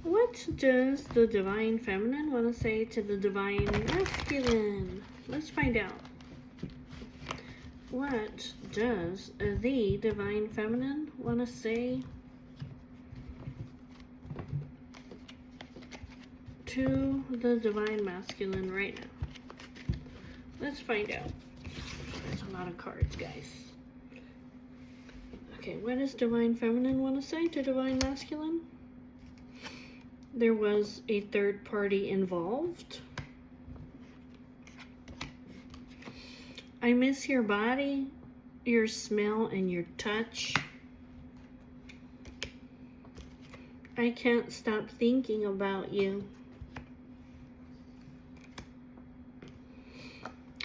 What does the divine feminine want to say to the divine masculine? Let's find out. What does the divine feminine want to say to the divine masculine right now? Let's find out. There's a lot of cards, guys. Okay, what does divine feminine want to say to divine masculine? There was a third party involved. I miss your body, your smell, and your touch. I can't stop thinking about you.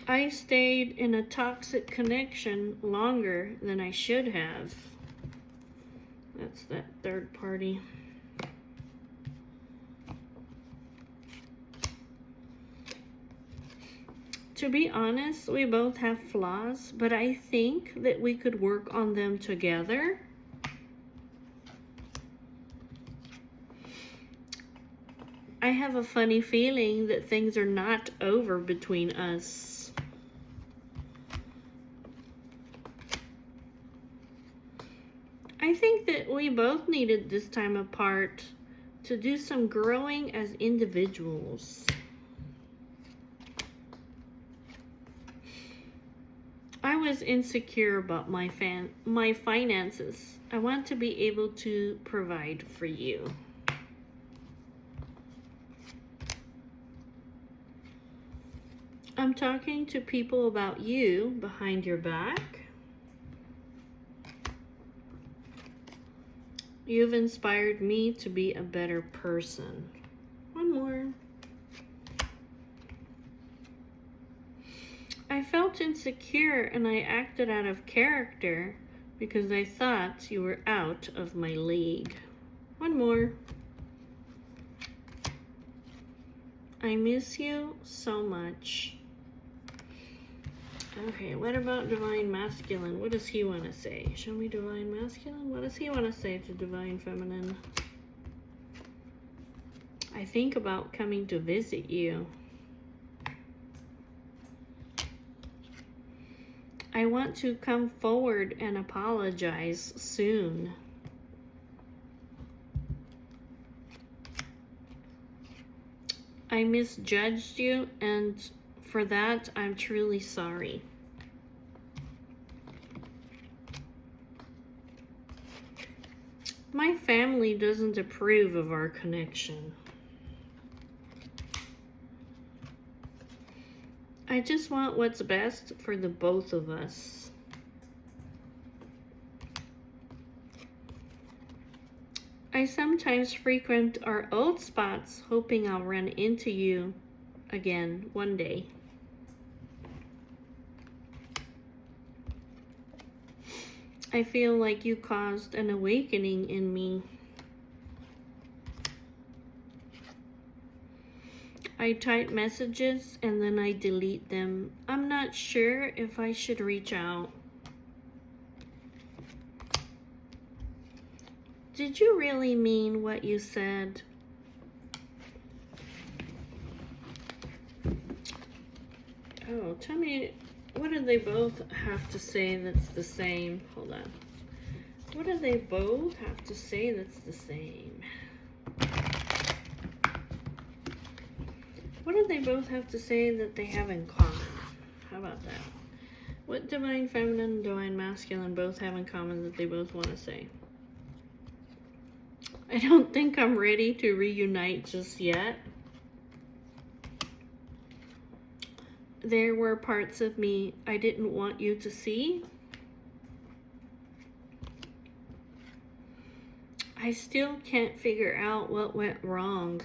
I stayed in a toxic connection longer than I should have. That's that third party. To be honest, we both have flaws, but I think that we could work on them together. I have a funny feeling that things are not over between us. I think that we both needed this time apart to do some growing as individuals. I was insecure about my finances. I want to be able to provide for you. I'm talking to people about you behind your back. You've inspired me to be a better person. One more. I felt insecure and I acted out of character because I thought you were out of my league. One more. I miss you so much. Okay, what about divine masculine? What does he want to say? Show me divine masculine. What does he want to say to divine feminine? I think about coming to visit you. I want to come forward and apologize soon. I misjudged you, and for that, I'm truly sorry. My family doesn't approve of our connection. I just want what's best for the both of us. I sometimes frequent our old spots, hoping I'll run into you again one day. I feel like you caused an awakening in me. I type messages and then I delete them. I'm not sure if I should reach out. Did you really mean what you said? Oh, tell me, what do they both have to say that's the same? Hold on. What do they both have to say that's the same? What do they both have to say that they have in common? How about that? What divine feminine and divine masculine both have in common that they both want to say? I don't think I'm ready to reunite just yet. There were parts of me I didn't want you to see. I still can't figure out what went wrong.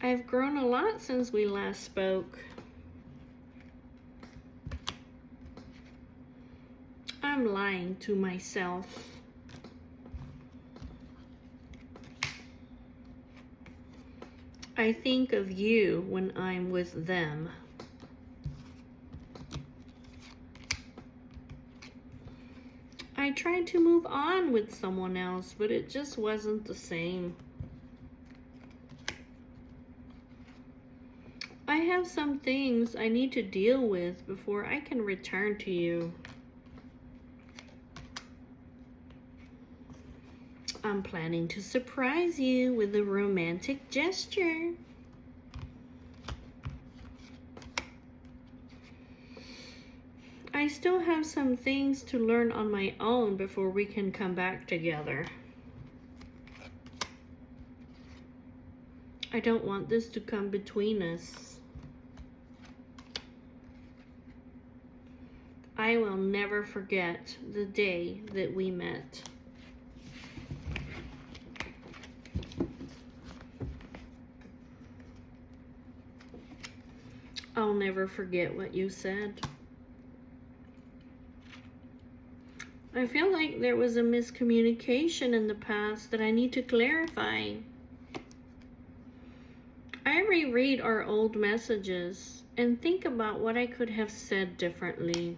I've grown a lot since we last spoke. I'm lying to myself. I think of you when I'm with them. I I tried to move on with someone else, but it just wasn't the same. I have some things I need to deal with before I can return to you. I'm planning to surprise you with a romantic gesture. I still have some things to learn on my own before we can come back together. I don't want this to come between us. I will never forget the day that we met. I'll never forget what you said. I feel like there was a miscommunication in the past that I need to clarify. I reread our old messages and think about what I could have said differently.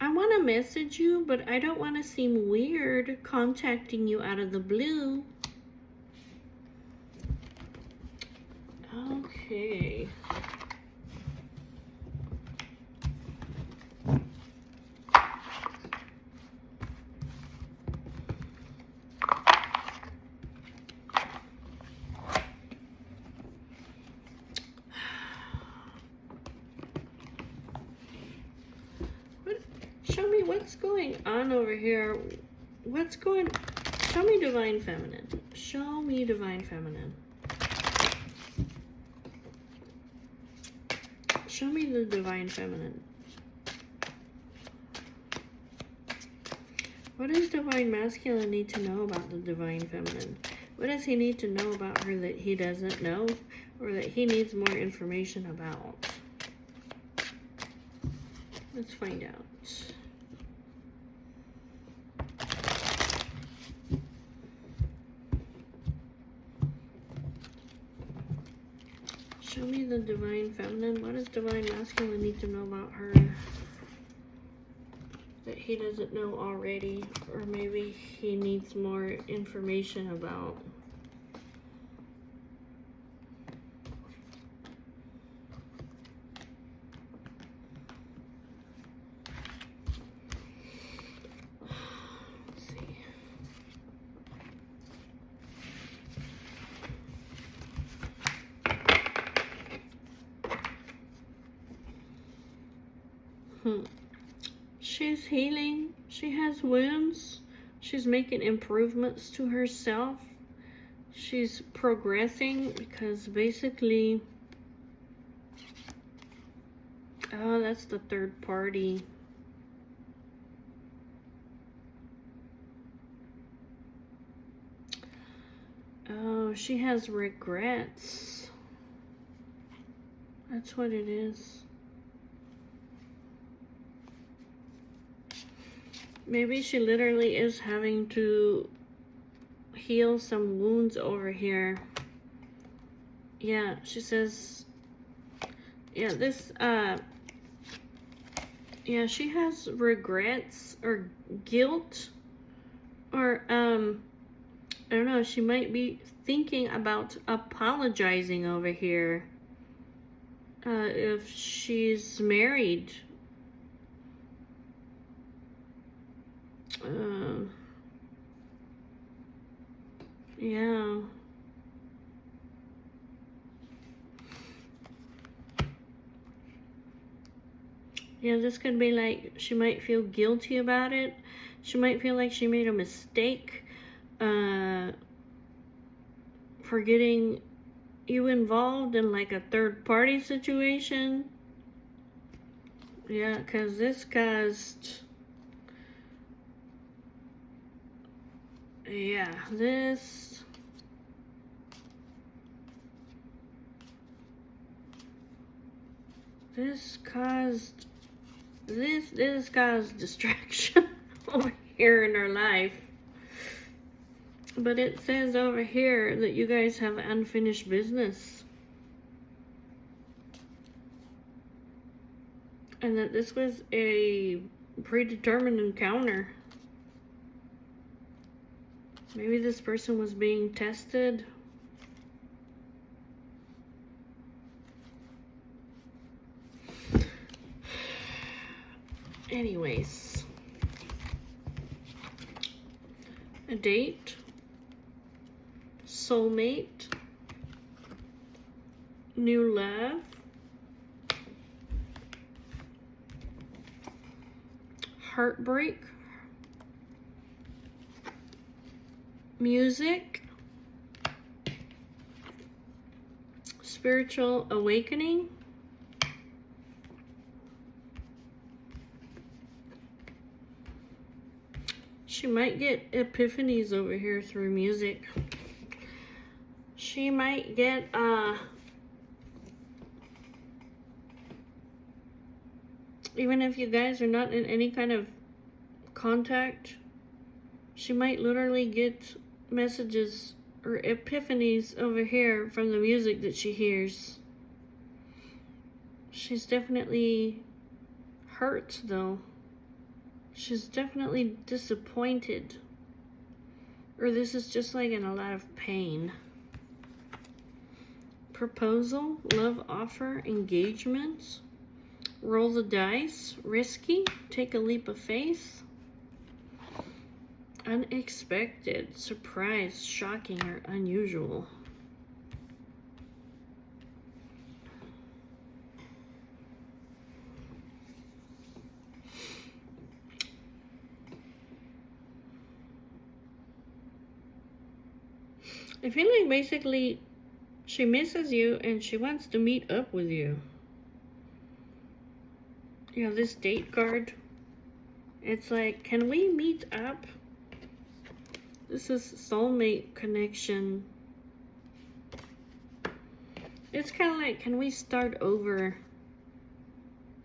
I want to message you, but I don't want to seem weird contacting you out of the blue. Okay. Show me what's going on over here. Show me Divine Feminine. Show me Divine Feminine. Show me the Divine Feminine. What does Divine Masculine need to know about the Divine Feminine? What does he need to know about her that he doesn't know, or that he needs more information about? Let's find out. Show me the Divine Feminine. What does Divine Masculine need to know about her that he doesn't know already, or maybe he needs more information about? Let's see. She's healing. She has wounds. She's making improvements to herself. She's progressing because basically, oh, that's the third party. Oh, she has regrets. That's what it is. Maybe she literally is having to heal some wounds over here. Yeah, she says, yeah, yeah, she has regrets or guilt, or, I don't know, she might be thinking about apologizing over here, if she's married. Yeah. Yeah, this could be like, she might feel guilty about it. She might feel like she made a mistake, for getting you involved in like a third party situation. Yeah, because this caused, yeah, this caused distraction over here in her life. But it says over here that you guys have unfinished business, and that this was a predetermined encounter. Maybe this person was being tested. Anyways, a date, soulmate, new love, heartbreak, music, spiritual awakening, she might get epiphanies over here through music. She might get even if you guys are not in any kind of contact, she might literally get messages or epiphanies over here from the music that she hears. She's definitely hurt though. She's definitely disappointed. Or this is just like in a lot of pain. Proposal, love offer, engagement, roll the dice, risky, take a leap of faith, unexpected, surprise, shocking, or unusual. I feel like basically she misses you and she wants to meet up with you. You know, this date card, it's like, can we meet up? This is soulmate connection. It's kind of like, can we start over?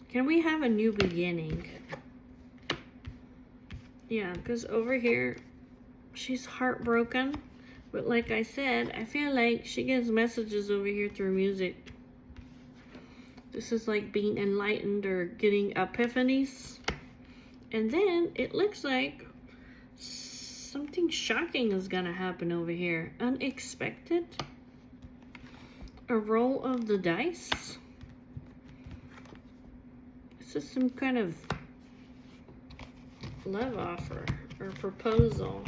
Can we have a new beginning? Yeah, because over here, she's heartbroken. But like I said, I feel like she gets messages over here through music. This is like being enlightened or getting epiphanies. And then it looks like something shocking is gonna happen over here. Unexpected. A roll of the dice. This is some kind of love offer or proposal.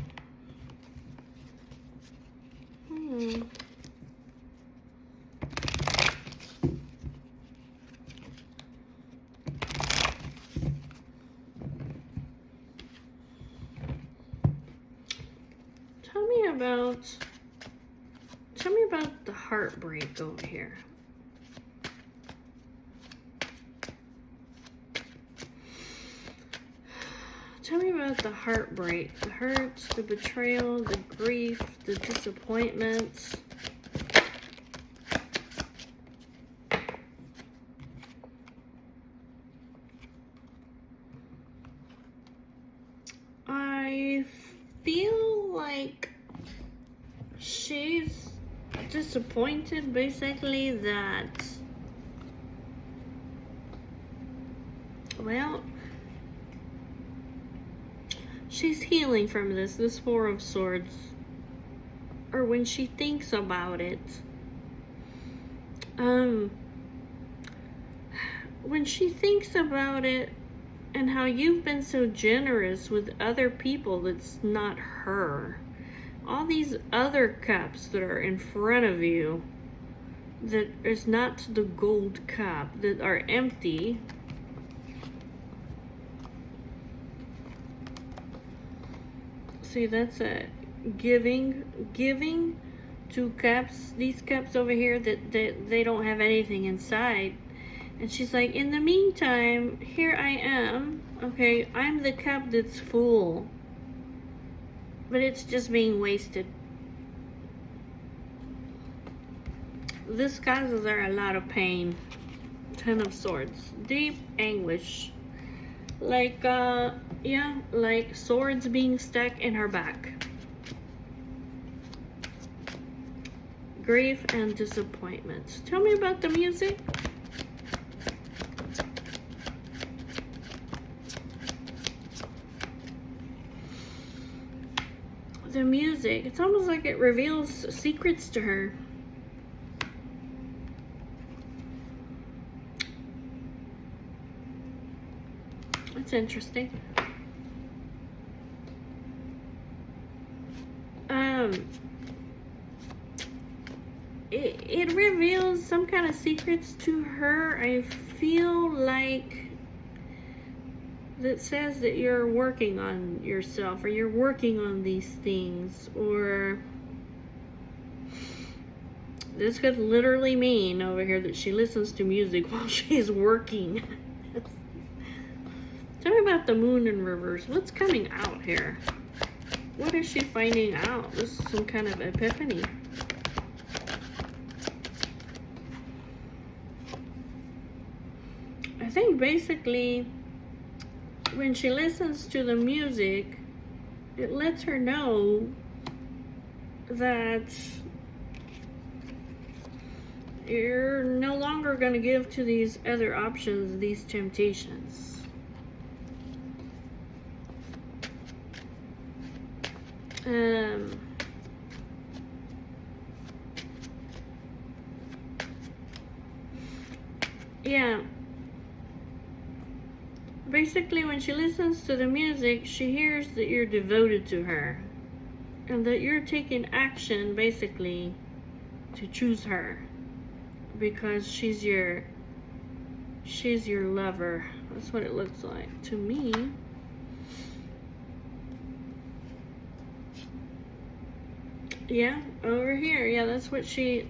Tell me about the heartbreak over here. Tell me about the heartbreak, the hurts, the betrayal, the grief, the disappointment. I feel like she's disappointed basically that, well, she's healing from this Four of Swords. Or when she thinks about it. When she thinks about it and how you've been so generous with other people that's not her. All these other cups that are in front of you that is not the gold cup, that are empty. See, that's a giving to cups, these cups over here that they don't have anything inside. And she's like, in the meantime, here I am. Okay, I'm the cup that's full. But it's just being wasted. This causes her a lot of pain. Ten of Swords. Deep anguish. Like, yeah, like swords being stuck in her back. Grief and disappointment. Tell me about the music. the music. It's almost like it reveals secrets to her. That's interesting. It reveals some kind of secrets to her. I feel like that says that you're working on yourself, or you're working on these things, or this could literally mean over here that she listens to music while she's working. Tell me about the moon in reverse. What's coming out here? What is she finding out? This is some kind of epiphany. I think basically when she listens to the music, it lets her know that you're no longer going to give to these other options, these temptations. Yeah. Basically, when she listens to the music, she hears that you're devoted to her, and that you're taking action, basically, to choose her, because she's your lover. That's what it looks like to me. Yeah, over here. Yeah, that's what she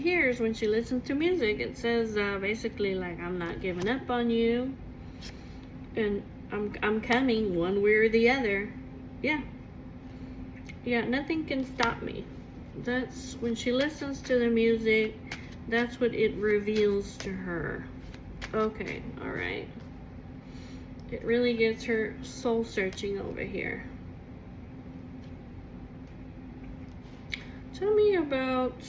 hears when she listens to music. It says basically like, I'm not giving up on you, and I'm coming one way or the other. Yeah. Yeah, nothing can stop me. That's when she listens to the music, that's what it reveals to her. Okay, all right. It really gets her soul searching over here. Tell me about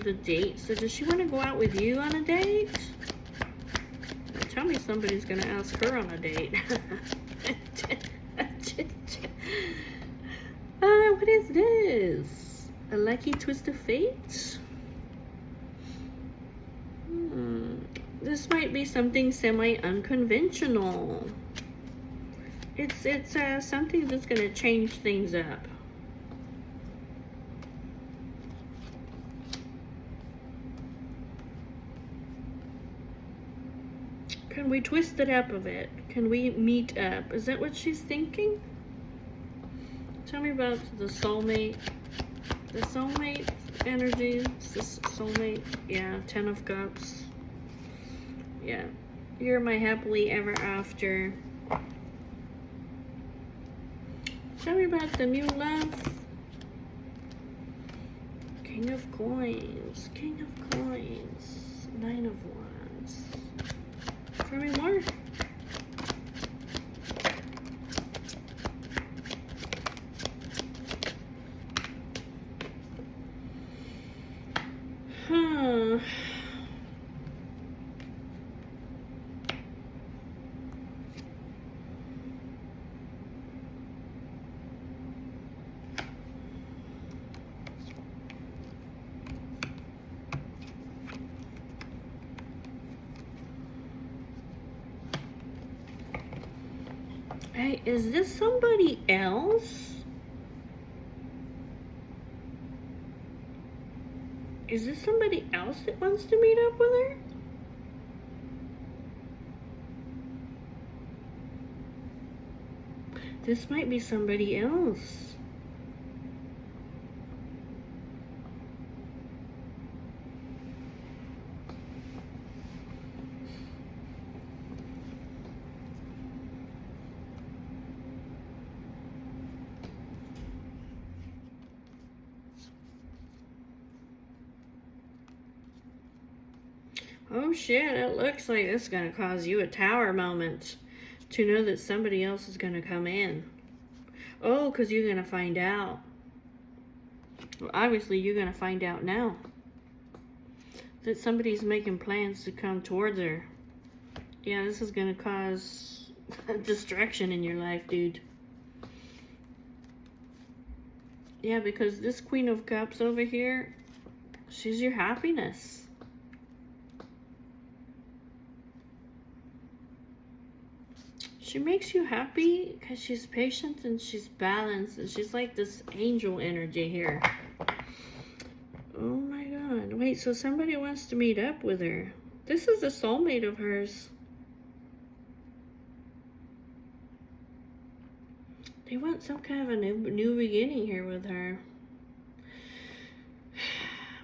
the date. So does she want to go out with you on a date? Tell me somebody's going to ask her on a date. What is this? A lucky twist of fate? This might be something semi-unconventional. It's something that's going to change things up. Can we twist it up a bit? Can we meet up? Is that what she's thinking? Tell me about the soulmate. The soulmate energy. This soulmate. Yeah, 10 of Cups. Yeah. You're my happily ever after. Tell me about the new love. King of Coins. King of Coins. 9 of Wands. Tell me more. Huh. Hey, is this somebody else? Is this somebody else that wants to meet up with her? This might be somebody else. Oh shit, it looks like this is going to cause you a tower moment. To know that somebody else is going to come in. Oh, because you're going to find out. Well, obviously you're going to find out now. That somebody's making plans to come towards her. Yeah, this is going to cause a distraction in your life, dude. Yeah, because this Queen of Cups over here, she's your happiness. She makes you happy because she's patient and she's balanced and she's like this angel energy here. Oh my God. Wait, so somebody wants to meet up with her. This is a soulmate of hers. They want some kind of a new beginning here with her.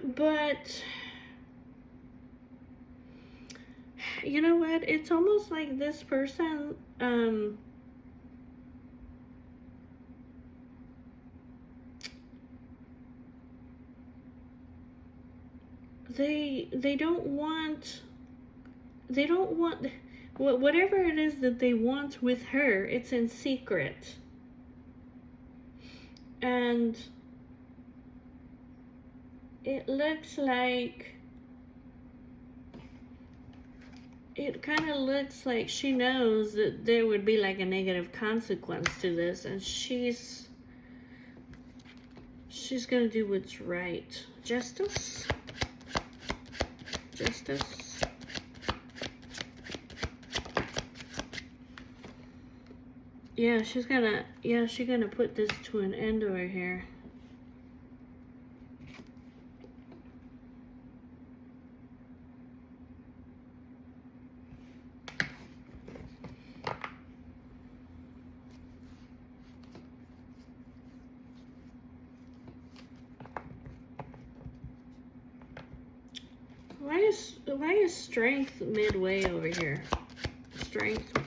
But you know what? It's almost like this person, they don't want, whatever it is that they want with her, it's in secret. And it looks like, it kind of looks like she knows that there would be like a negative consequence to this, and she's gonna do what's right. Justice. Yeah, she's gonna put this to an end over here. Why is strength midway over here? Strength.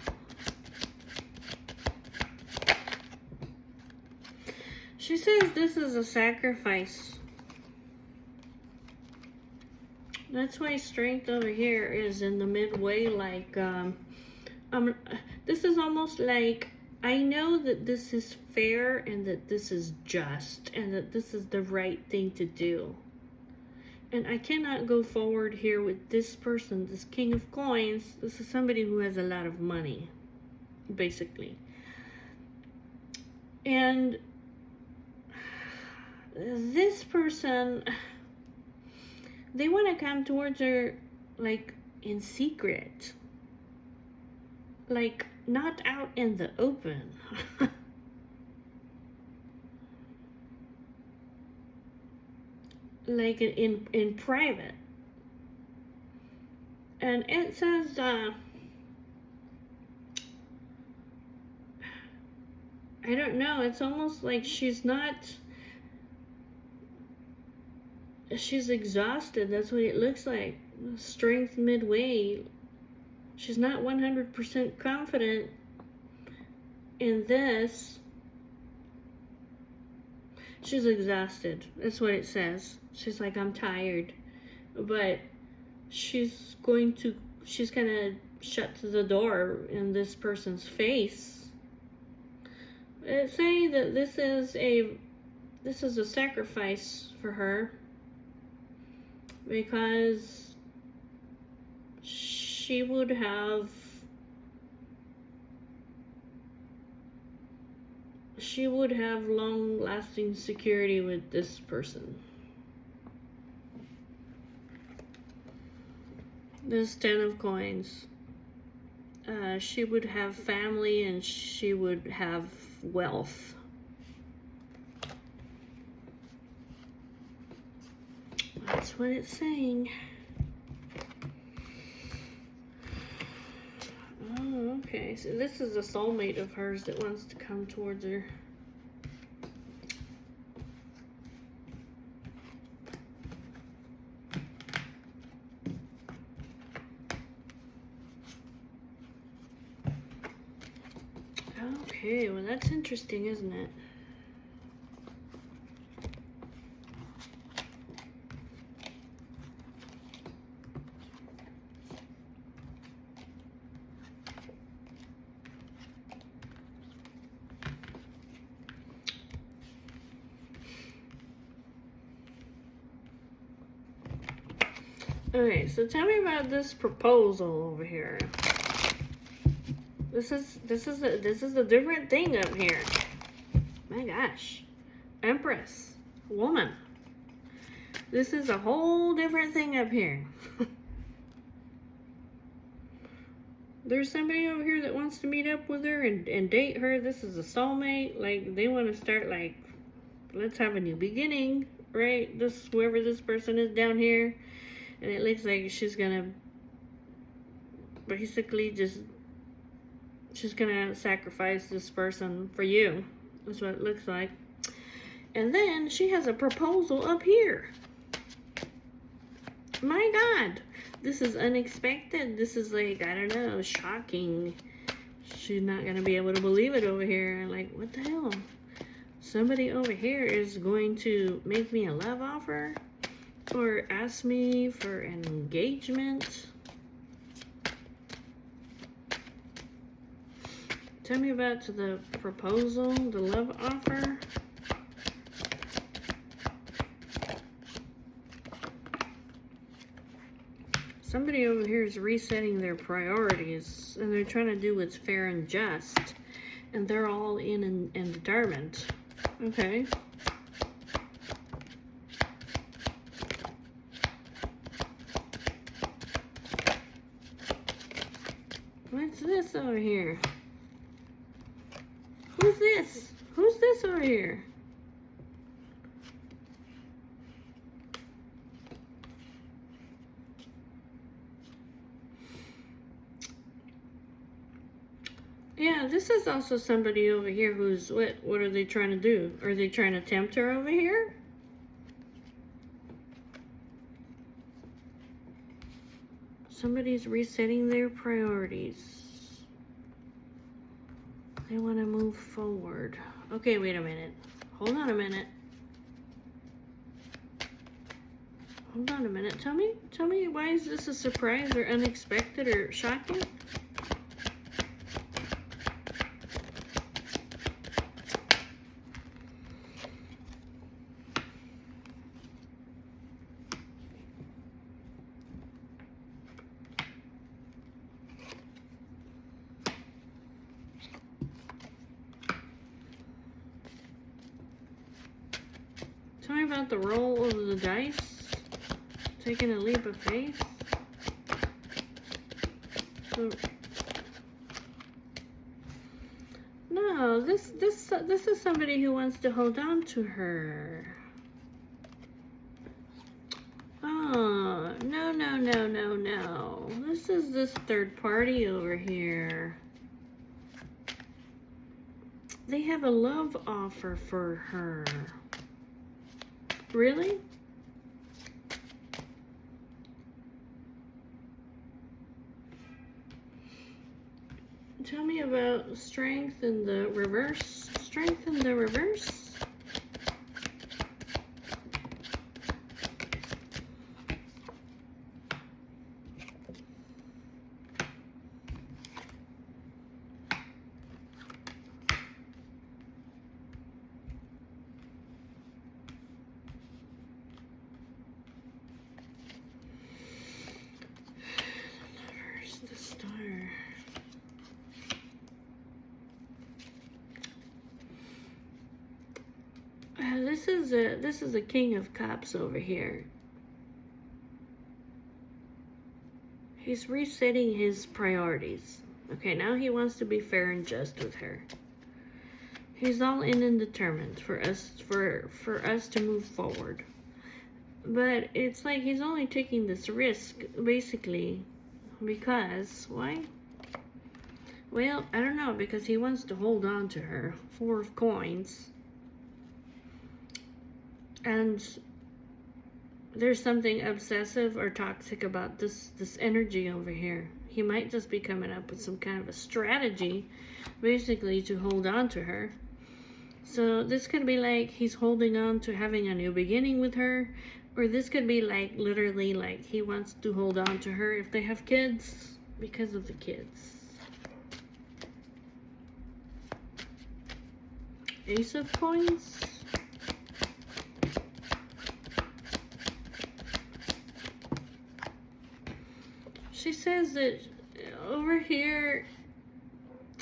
She says this is a sacrifice. That's why strength over here is in the midway, like, this is almost like, I know that this is fair and that this is just and that this is the right thing to do. And I cannot go forward here with this person, this King of Coins. This is somebody who has a lot of money, basically. And this person, they want to come towards her like in secret, like not out in the open. Like in private. And it says I don't know, it's almost like she's exhausted. That's what it looks like. Strength midway. She's not 100% confident in this. She's exhausted. That's what it says. She's like, I'm tired. But she's gonna shut the door in this person's face. It's saying that this is a sacrifice for her, because she would have long-lasting security with this person. This 10 of Coins. She would have family and she would have wealth. That's what it's saying. Oh, okay. So this is a soulmate of hers that wants to come towards her. Okay, well that's interesting, isn't it? Okay, so tell me about this proposal over here. This is a different thing up here. My gosh. Empress. Woman. This is a whole different thing up here. There's somebody over here that wants to meet up with her and date her. This is a soulmate. Like, they want to start, like, let's have a new beginning, right? This, whoever this person is down here. And it looks like she's gonna basically she's gonna sacrifice this person for you. That's what it looks like. And then she has a proposal up here. My God, this is unexpected. This is like, I don't know, shocking. She's not gonna be able to believe it over here. Like, what the hell? Somebody over here is going to make me a love offer or ask me for an engagement. Tell me about the proposal, the love offer. Somebody over here is resetting their priorities, and they're trying to do what's fair and just, and they're all in and determined. Okay. What's this over here? Who's this? Who's this over here? Yeah, this is also somebody over here who's, what are they trying to do? Are they trying to tempt her over here? Somebody's resetting their priorities. They want to move forward. Okay, wait a minute. Hold on a minute. Hold on a minute. Tell me, why is this a surprise or unexpected or shocking? Tell me about the roll of the dice. Taking a leap of faith. So, no, this is somebody who wants to hold on to her. Oh, no. This is this third party over here. They have a love offer for her. Really? Tell me about strength in the reverse. Strength in the reverse? The star. This is a King of Cups over here. He's resetting his priorities. Okay, now he wants to be fair and just with her. He's all in and determined for us to move forward. But it's like he's only taking this risk basically because why? Well, I don't know, because he wants to hold on to her. 4 of coins. And there's something obsessive or toxic about this energy over here. He might just be coming up with some kind of a strategy, basically, to hold on to her. So this could be like he's holding on to having a new beginning with her, or this could be like literally like he wants to hold on to her if they have kids because of the kids. Ace of coins. She says that over here,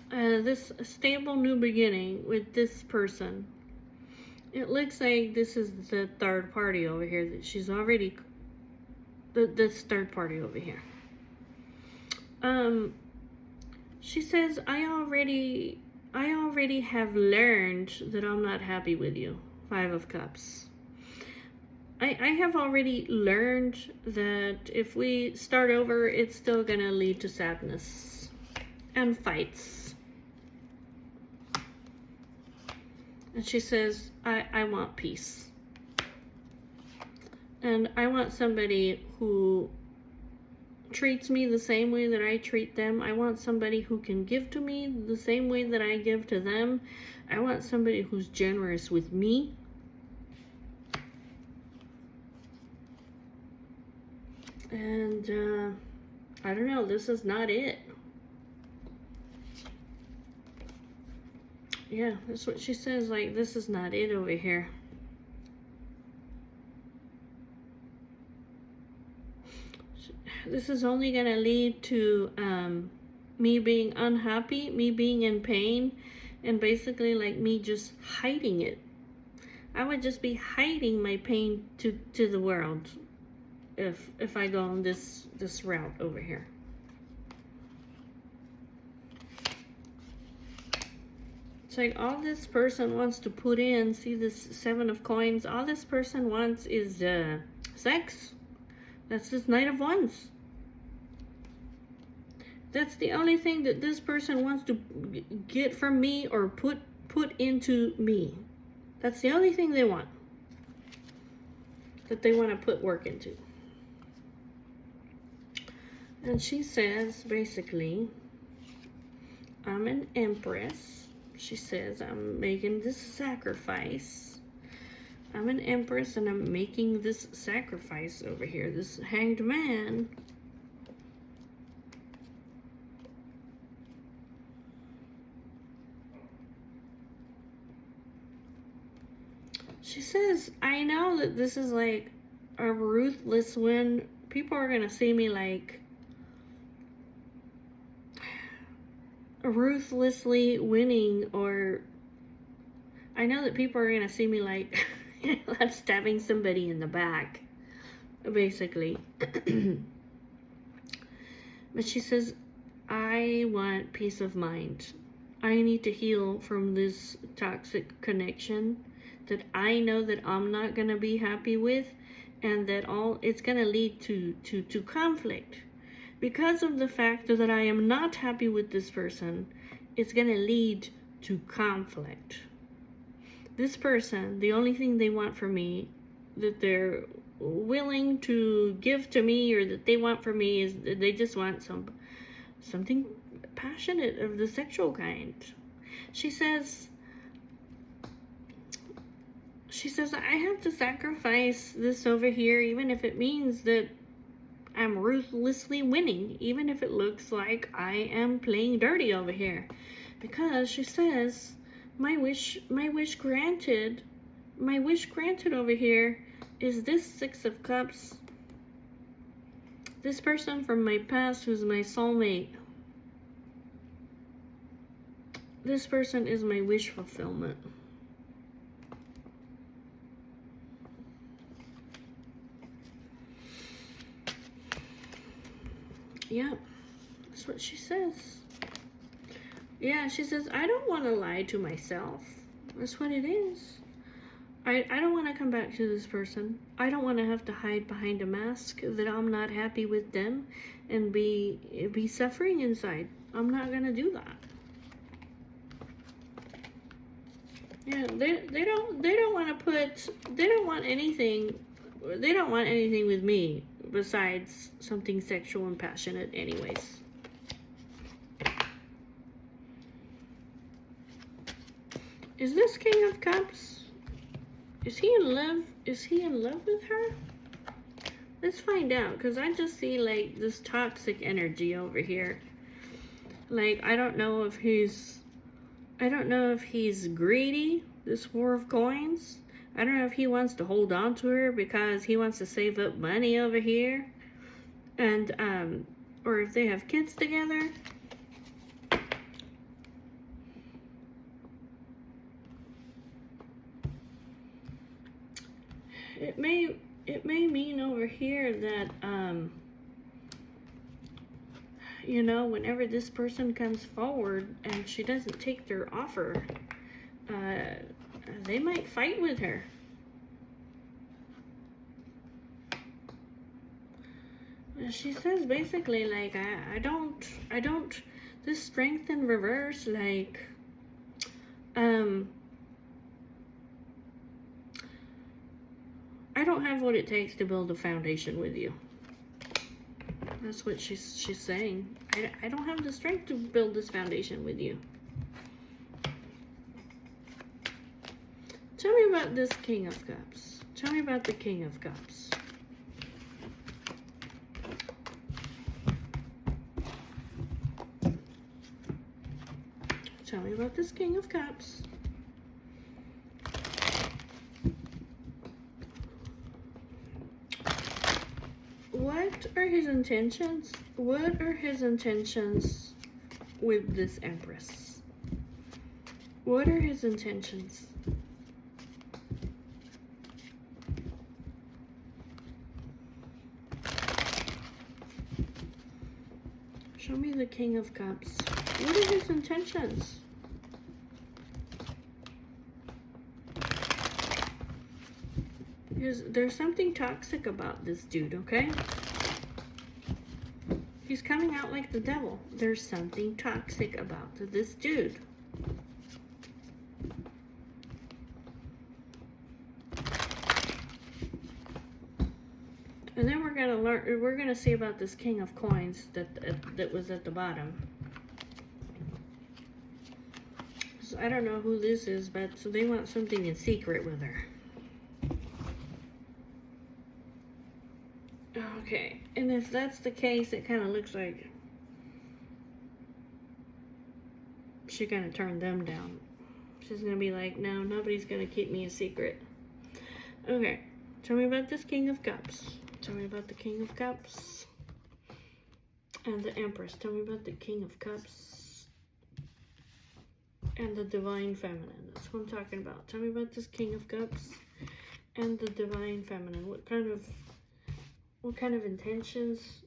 this stable new beginning with this person. It looks like this is the third party over here that she's already, this third party over here. She says, I already have learned that I'm not happy with you. 5 of Cups. I have already learned that if we start over, it's still gonna lead to sadness and fights. And she says, I want peace. And I want somebody who treats me the same way that I treat them. I want somebody who can give to me the same way that I give to them. I want somebody who's generous with me. And I don't know, this is not it. Yeah, that's what she says, like, this is not it over here. This is only going to lead to me being unhappy, me being in pain, and basically like me just hiding it. I would just be hiding my pain to the world if I go on this route over here. It's like all this person wants to put in, see this 7 of Coins, all this person wants is sex. That's this Knight of Wands. That's the only thing that this person wants to get from me or put into me. That's the only thing they want. That they want to put work into. And she says, basically, I'm an empress. She says, I'm making this sacrifice. I'm an empress and I'm making this sacrifice over here. This Hanged Man. She says, I know that this is like a ruthless win. People are going to see me like ruthlessly winning, or I know that people are going to see me like stabbing somebody in the back, basically. But she says, I want peace of mind. I need to heal from this toxic connection that I know that I'm not going to be happy with, and that it's going to lead to conflict. Because of the fact that I am not happy with this person, it's going to lead to conflict. This person, the only thing they want from me, that they're willing to give to me, or that they want from me, is that they just want something passionate of the sexual kind. She says, I have to sacrifice this over here, even if it means that I'm ruthlessly winning, even if it looks like I am playing dirty over here. Because she says, my wish granted over here is this 6 of Cups. This person from my past who's my soulmate. This person is my wish fulfillment. Yeah, that's what she says. Yeah, she says, I don't want to lie to myself. That's what it is. I don't want to come back to this person. I don't want to have to hide behind a mask that I'm not happy with them and be suffering inside. I'm not going to do that. Yeah, they don't want anything with me besides something sexual and passionate anyways. Is this King of Cups? Is he in love? Is he in love with her? Let's find out, because I just see like this toxic energy over here. Like, I don't know if he's greedy, this 4 of Coins. I don't know if he wants to hold on to her because he wants to save up money over here. And, or if they have kids together. it may mean over here that you know, whenever this person comes forward and she doesn't take their offer, they might fight with her. She says basically like I don't this strength in reverse, like I don't have what it takes to build a foundation with you. That's what she's saying. I don't have the strength to build this foundation with you. Tell me about this King of Cups. Tell me about the King of Cups. Tell me about this King of Cups. What are his intentions? What are his intentions with this Empress? What are his intentions? Show me the King of Cups. What are his intentions? There's something toxic about this dude, okay? He's coming out like the devil. There's something toxic about this dude. And then we're gonna see about this King of Coins that was at the bottom. So I don't know who this is, but so they want something in secret with her. Okay, and if that's the case, it kind of looks like she's gonna turn them down. She's gonna be like, no, nobody's gonna keep me a secret. Okay, tell me about this King of Cups. Tell me about the King of Cups. And the Empress. Tell me about the King of Cups. And the Divine Feminine. That's what I'm talking about. Tell me about this King of Cups and the Divine Feminine. What kind of intentions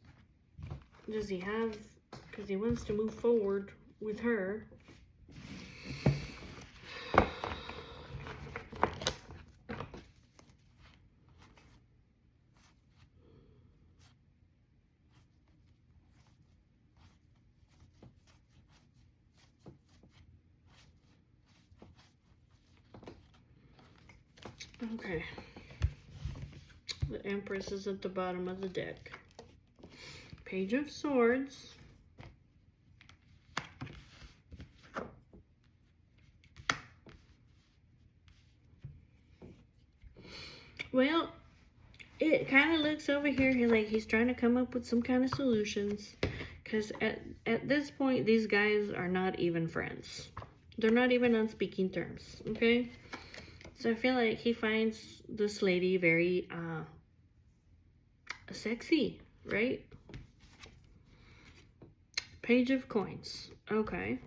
does he have? Because he wants to move forward with her. Okay. The Empress is at the bottom of the deck. Page of Swords. Well, it kind of looks over here like he's trying to come up with some kind of solutions. Because at this point, these guys are not even friends. They're not even on speaking terms, okay? So I feel like he finds this lady very sexy, right? Page of Coins. Okay.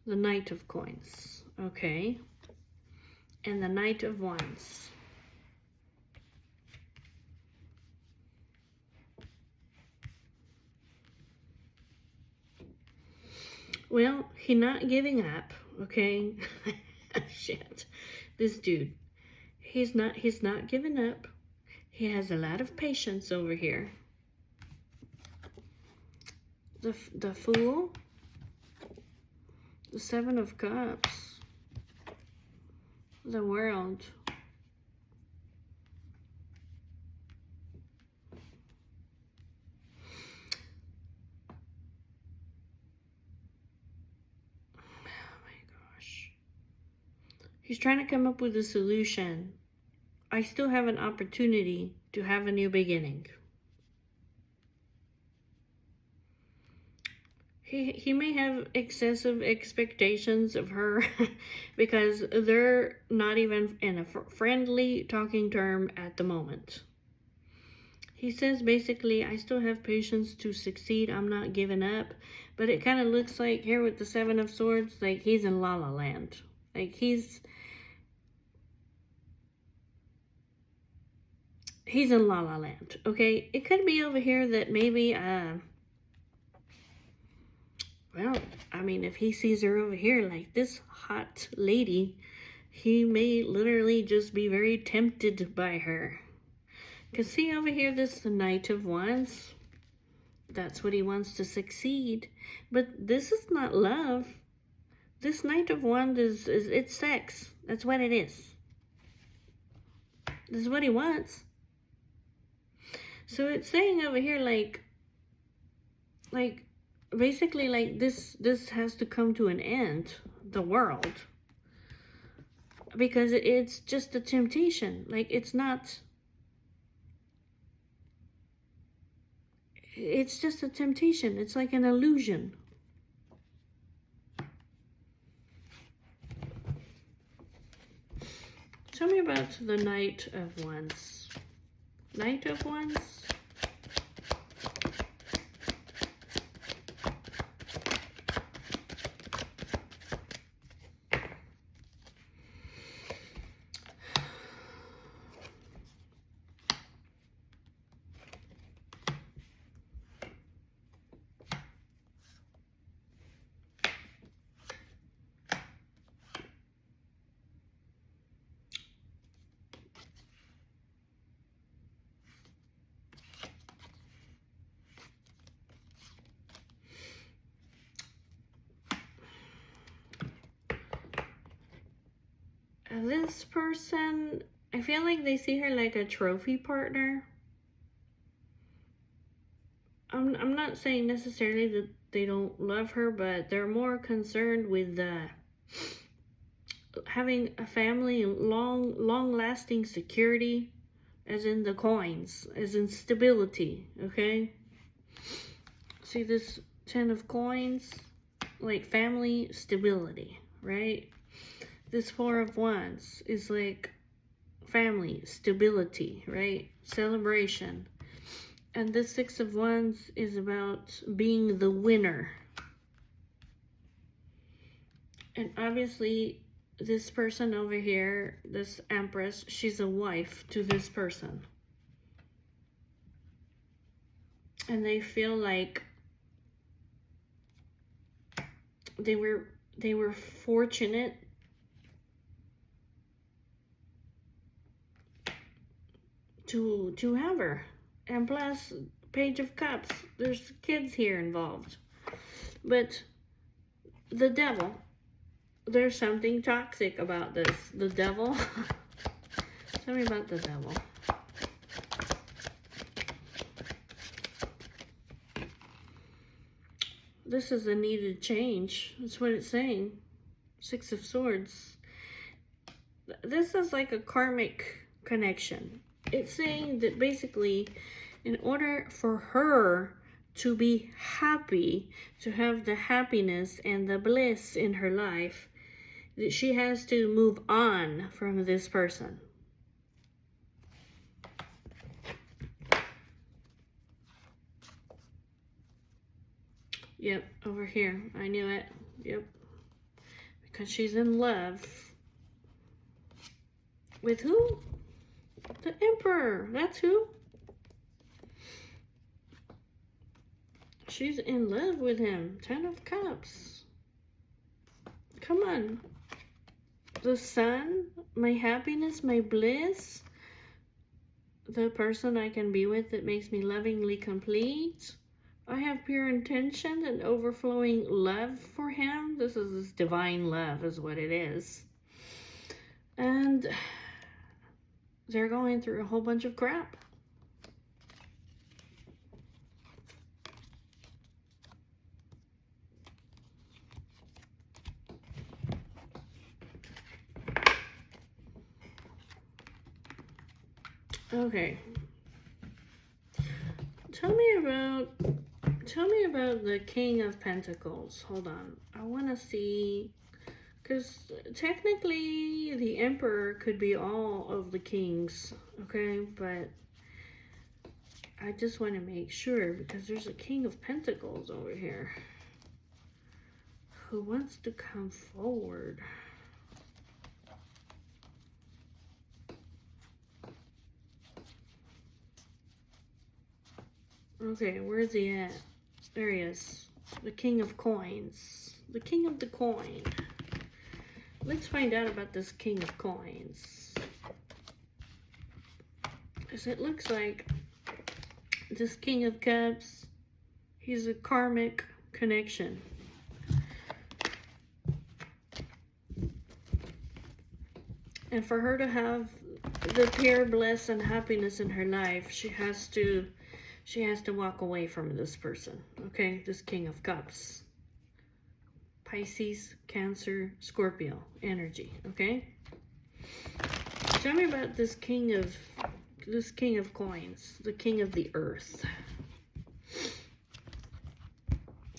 The Knight of Coins. Okay. And the Knight of Wands. Well, he's not giving up, okay? Shit. This dude. He's not giving up. He has a lot of patience over here. The Fool. The Seven of Cups. The World. He's trying to come up with a solution. I still have an opportunity to have a new beginning. He may have excessive expectations of her because they're not even in a friendly talking term at the moment. He says basically, I still have patience to succeed. I'm not giving up. But it kind of looks like here with the Seven of Swords, like he's in La La Land. Like he's he's in La La Land, okay? It could be over here that maybe, well, I mean, if he sees her over here like this hot lady, he may literally just be very tempted by her. Because see over here, this is the Knight of Wands. That's what he wants to succeed. But this is not love. This Knight of Wands is it's sex. That's what it is. This is what he wants. So it's saying over here like basically like this has to come to an end, the world. Because it's just a temptation. Like it's just a temptation. It's like an illusion. Tell me about the Knight of Wands. Knight of Wands? This person, I feel like they see her like a trophy partner. I'm not saying necessarily that they don't love her, but they're more concerned with having a family and long-lasting security, as in the coins, as in stability, okay? See this 10 of coins? Like family stability, right? This 4 of Wands is like family stability, right? Celebration. And this 6 of Wands is about being the winner. And obviously, this person over here, this Empress, she's a wife to this person. And they feel like they were fortunate to have her. And plus, Page of Cups, there's kids here involved. But the Devil, there's something toxic about this. The Devil. Tell me about the Devil. This is a needed change. That's what it's saying. 6 of Swords. This is like a karmic connection. It's saying that basically, in order for her to be happy, to have the happiness and the bliss in her life, that she has to move on from this person. Yep, over here. I knew it. Yep. Because she's in love. With who? The Emperor. That's who. She's in love with him. 10 of Cups. Come on. The Sun, my happiness, my bliss. The person I can be with that makes me lovingly complete. I have pure intention and overflowing love for him. This is this divine love is what it is. And they're going through a whole bunch of crap. Okay. Tell me about the King of Pentacles. Hold on. I want to see, because technically the Emperor could be all of the kings, okay? But I just want to make sure, because there's a King of Pentacles over here who wants to come forward. Okay, where's he at? There he is. The King of Coins. The King of the Coin. Let's find out about this King of Coins. Because it looks like this King of Cups, he's a karmic connection. And for her to have the pure bliss and happiness in her life, she has to walk away from this person. Okay, this King of Cups. Pisces, Cancer, Scorpio energy. Okay. Tell me about this King of Coins, the King of the Earth.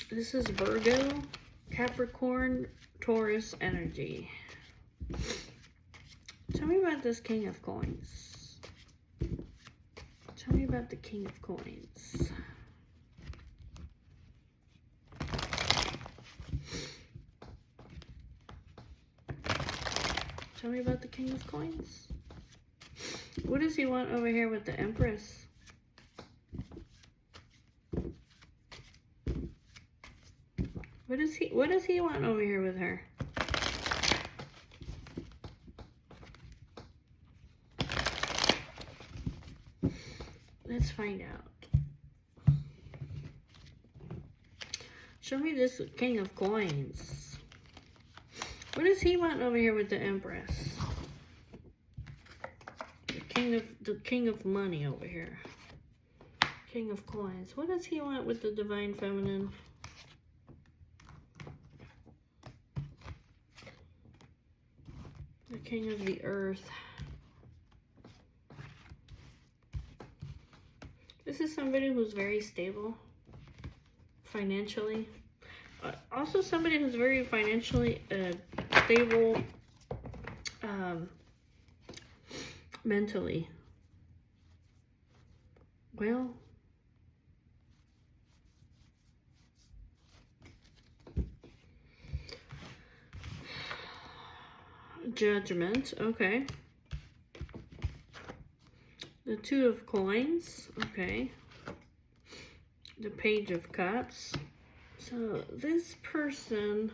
This is Virgo, Capricorn, Taurus energy. Tell me about this King of Coins. Tell me about the King of Coins. Tell me about the King of Coins. What does he want over here with the Empress? What does he want over here with her? Let's find out. Show me this King of Coins. What does he want over here with the Empress? The King of Money over here. King of Coins. What does he want with the Divine Feminine? The King of the Earth. This is somebody who's very stable financially. Also somebody who's very financially stable mentally. Well, Judgment, okay. The Two of Coins, okay. The Page of Cups. So this person,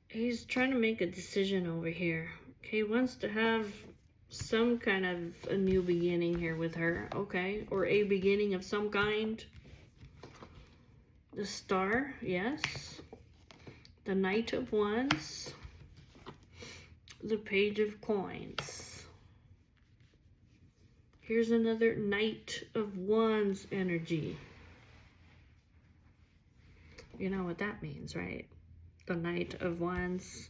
he's trying to make a decision over here. Okay, he wants to have some kind of a new beginning here with her, okay? Or a beginning of some kind. The Star, yes. The Knight of Wands. The Page of Coins. Here's another Knight of Wands energy. You know what that means, right? The Knight of Wands.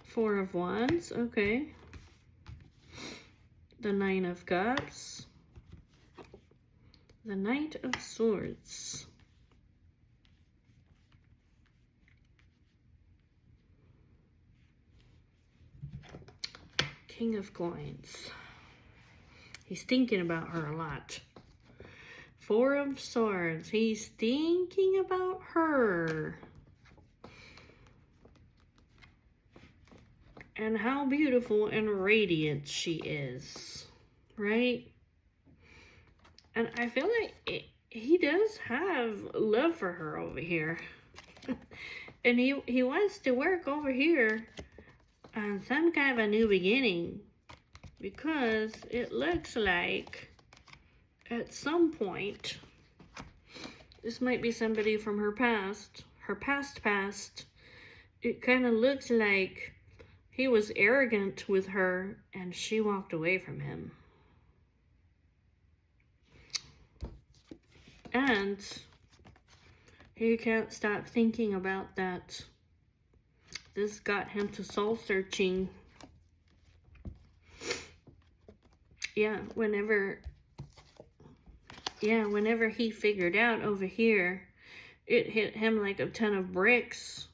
Four of Wands, okay. The Nine of Cups. The Knight of Swords. King of Coins. He's thinking about her a lot. Four of Swords. He's thinking about her. And how beautiful and radiant she is. Right? And I feel like he does have love for her over here. And he wants to work over here on some kind of a new beginning. Because it looks like at some point, this might be somebody from her past, it kind of looks like he was arrogant with her and she walked away from him. And he can't stop thinking about that. This got him to soul searching. Yeah, whenever he figured out over here, it hit him like a ton of bricks.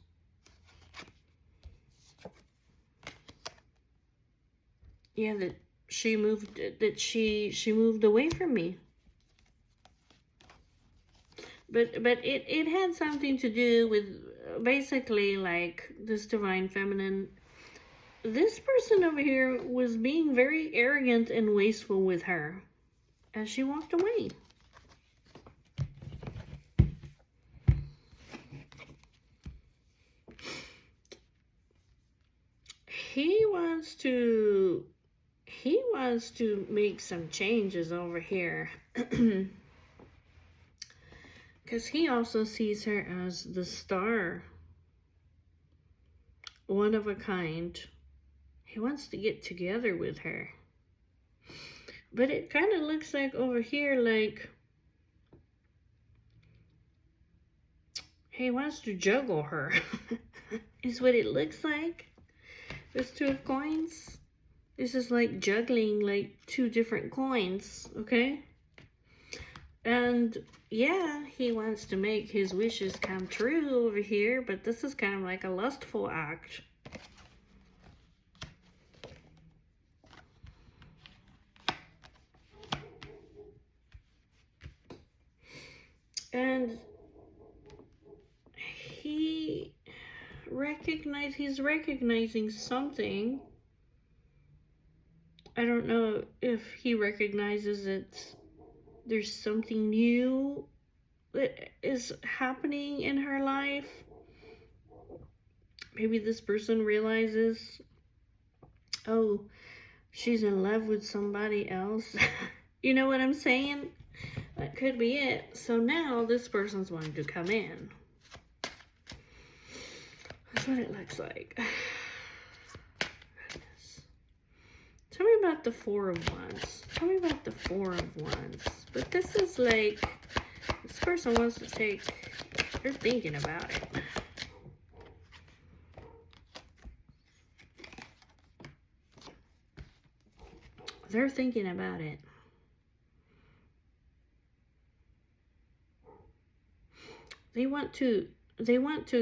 Yeah, that she moved away from me. But it had something to do with basically like this Divine Feminine this person over here was being very arrogant and wasteful with her as she walked away. He wants to make some changes over here. Because he also sees her as the star. One of a kind. He wants to get together with her. But it kind of looks like over here, like he wants to juggle her. Is what it looks like. This 2 of coins. This is like juggling like 2 different coins, okay? And yeah, he wants to make his wishes come true over here, but this is kind of like a lustful act. And he's recognizing something. I don't know if he recognizes it. There's something new that is happening in her life. Maybe this person realizes, oh, she's in love with somebody else. You know what I'm saying? That could be it. So now this person's wanting to come in. That's what it looks like. Goodness. Tell me about the 4 of Wands. Tell me about the 4 of Wands. But this is like, this person wants to take, they're thinking about it. They're thinking about it. They want to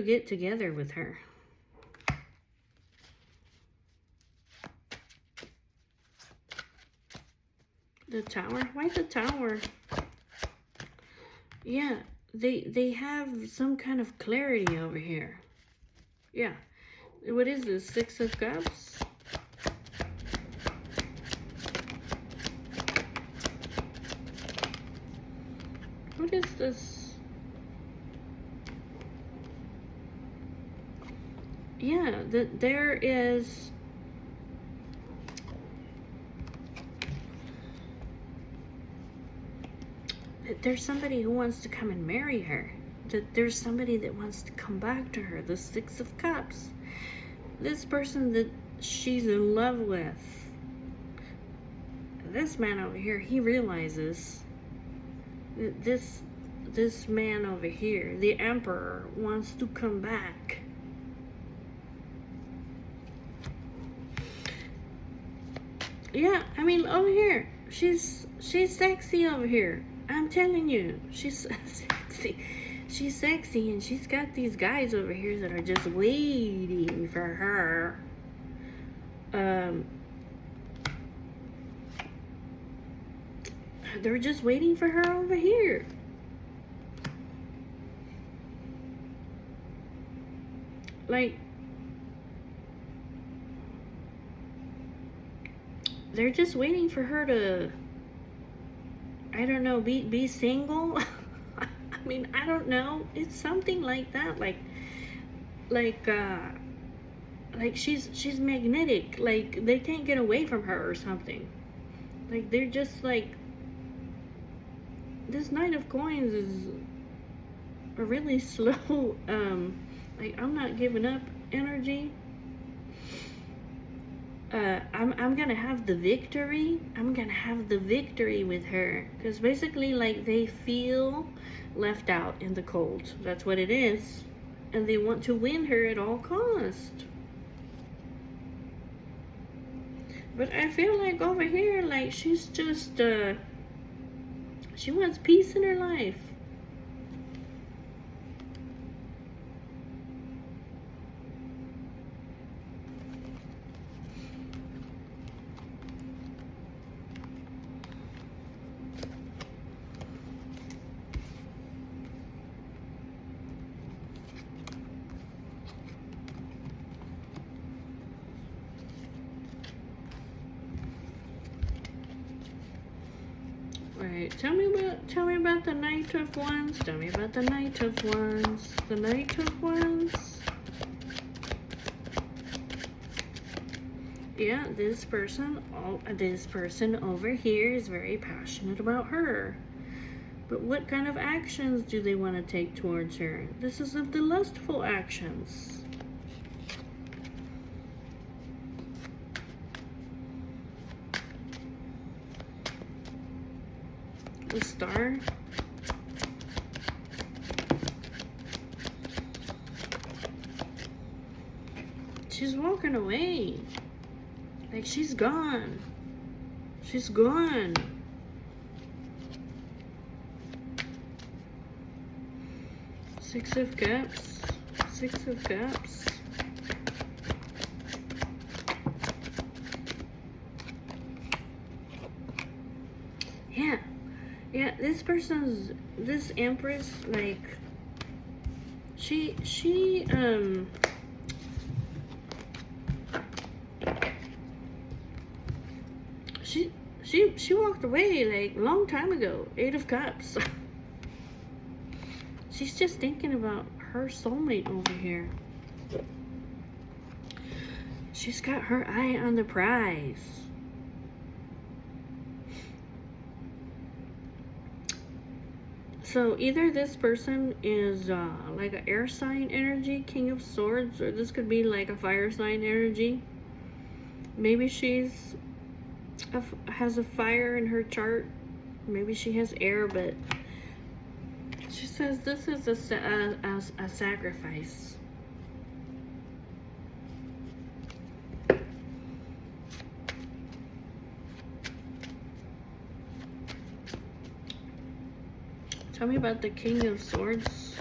get together with her. The Tower? Why the Tower? Yeah, they have some kind of clarity over here. Yeah. What is this? 6 of Cups? What is this? Yeah, there is... There's somebody who wants to come and marry her. There's somebody that wants to come back to her. The 6 of Cups. This person that she's in love with. This man over here, he realizes that this man over here, the Emperor, wants to come back. Yeah, I mean, over here, she's sexy over here. I'm telling you, she's sexy. She's sexy, and she's got these guys over here that are just waiting for her. They're just waiting for her over here. Like, they're just waiting for her to, I don't know, be single. I mean, I don't know. It's something like that. Like she's magnetic. Like they can't get away from her or something. Like they're just like, this Knight of Coins is a really slow, like I'm not giving up energy. I'm gonna have the victory. I'm gonna have the victory with her. Because basically, like, they feel left out in the cold. That's what it is. And they want to win her at all cost. But I feel like over here, like, she's just, she wants peace in her life. Alright, tell me about the Knight of Wands. Tell me about the Knight of Wands. The Knight of Wands. Yeah, this person over here is very passionate about her. But what kind of actions do they want to take towards her? This is of the lustful actions. The Star. She's walking away. Like, she's gone. She's gone. Six of Cups. Six of Cups. Yeah. Yeah, this Empress, like, she walked away, like, long time ago. Eight of Cups. She's just thinking about her soulmate over here. She's got her eye on the prize. So either this person is like an air sign energy, King of Swords, or this could be like a fire sign energy. Maybe she's has a fire in her chart. Maybe she has air, but she says this is a sacrifice. Tell me about the King of Swords.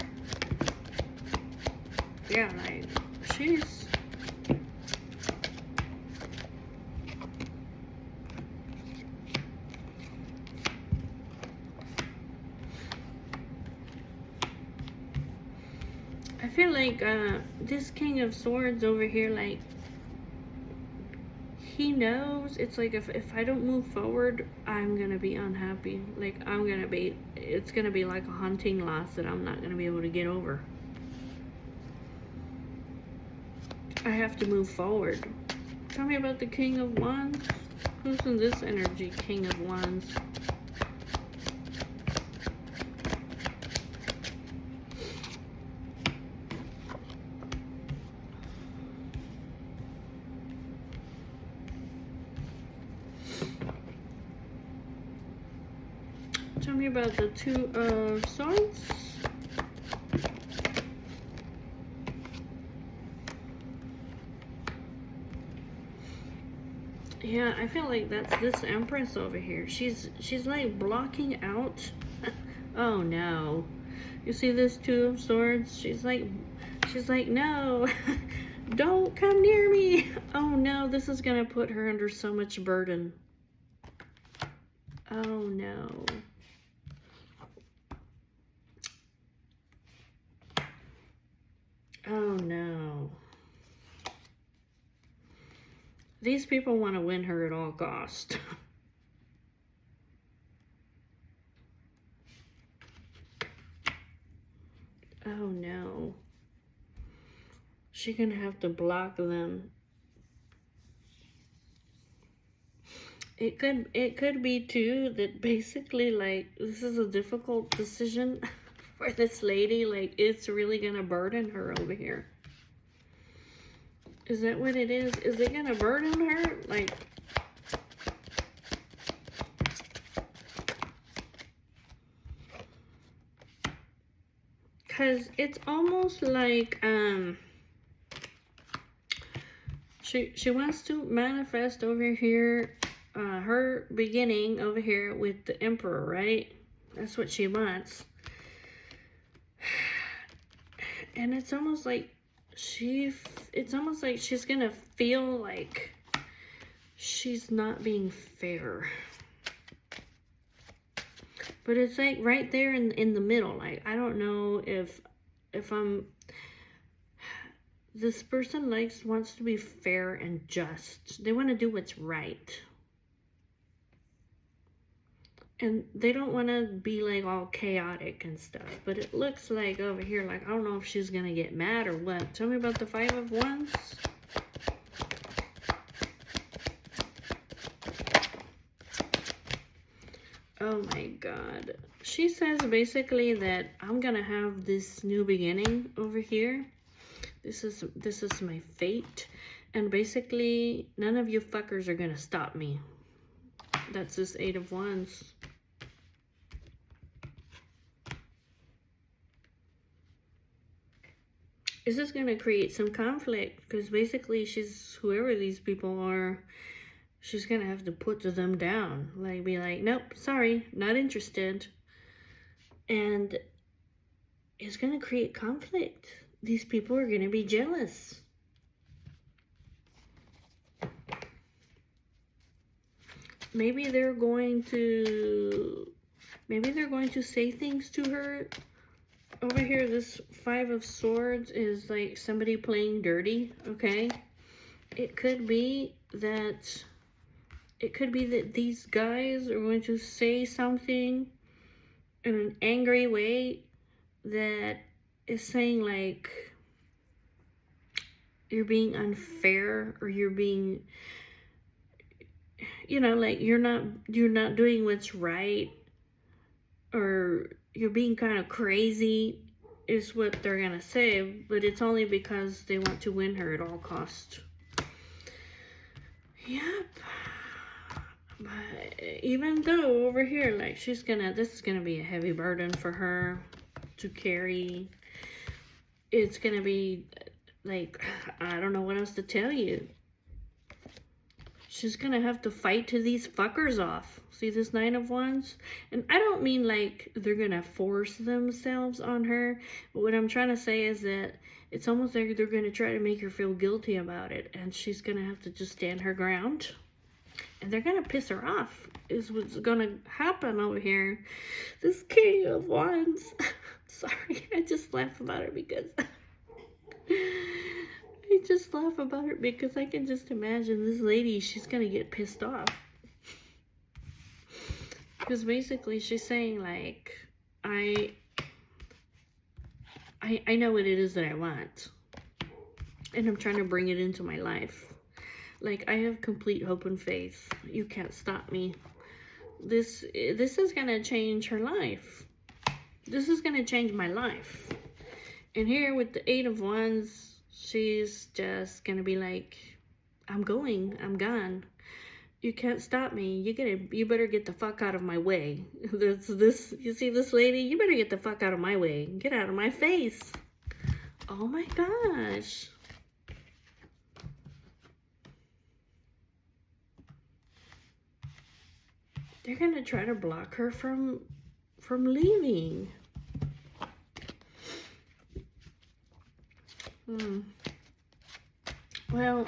Yeah, like, she's... I feel like this King of Swords over here, like, he knows. It's like if I don't move forward, I'm gonna be unhappy. Like, it's gonna be like a haunting loss that I'm not gonna be able to get over. I have to move forward. Tell me about the King of Wands. Who's in this energy, King of Wands? Tell me about the Two of Swords. Yeah, I feel like that's this Empress over here. She's like blocking out. Oh no. You see this Two of Swords? She's like no. Don't come near me. Oh no, this is gonna put her under so much burden. Oh no. Oh no. These people want to win her at all cost. Oh no. She's gonna have to block them. It could be too that basically, like, this is a difficult decision for this lady. Like, it's really gonna burden her over here. Is that what it is? Is it gonna burden her? Like, because it's almost like she wants to manifest over here her beginning over here with the Emperor, right? That's what she wants. And it's almost like it's almost like she's gonna feel like she's not being fair. But it's like right there in the middle. Like, I don't know if I'm... This person wants to be fair and just. They want to do what's right. And they don't want to be like all chaotic and stuff. But it looks like over here, like, I don't know if she's going to get mad or what. Tell me about the Five of Wands. Oh my God. She says basically that I'm going to have this new beginning over here. This is my fate. And basically, none of you fuckers are going to stop me. That's this Eight of Wands. This is going to create some conflict because basically she's, whoever these people are, she's going to have to put them down. Like, be like, nope, sorry, not interested. And it's going to create conflict. These people are going to be jealous. Maybe they're going to say things to her. Over here, this Five of Swords is like somebody playing dirty, okay? It could be that these guys are going to say something in an angry way that is saying like you're being unfair, or you're being, you know, like you're not doing what's right, or you're being kind of crazy, is what they're gonna say. But it's only because they want to win her at all costs. Yep. But even though over here, like, this is gonna be a heavy burden for her to carry. It's gonna be like, I don't know what else to tell you. She's gonna have to fight to these fuckers off. See this Nine of Wands? And I don't mean like they're gonna force themselves on her. But what I'm trying to say is that it's almost like they're gonna try to make her feel guilty about it. And she's gonna have to just stand her ground. And they're gonna piss her off, is what's gonna happen over here. This King of Wands. Sorry, I just laugh about it because... I can just imagine this lady, she's gonna get pissed off. Because basically she's saying like, I know what it is that I want. And I'm trying to bring it into my life. Like, I have complete hope and faith. You can't stop me. This is gonna change her life. This is gonna change my life. And here with the Eight of Wands, she's just gonna be like, I'm gone. You can't stop me. You better get the fuck out of my way. You see this lady? You better get the fuck out of my way. Get out of my face. Oh my gosh. They're gonna try to block her from leaving. Well,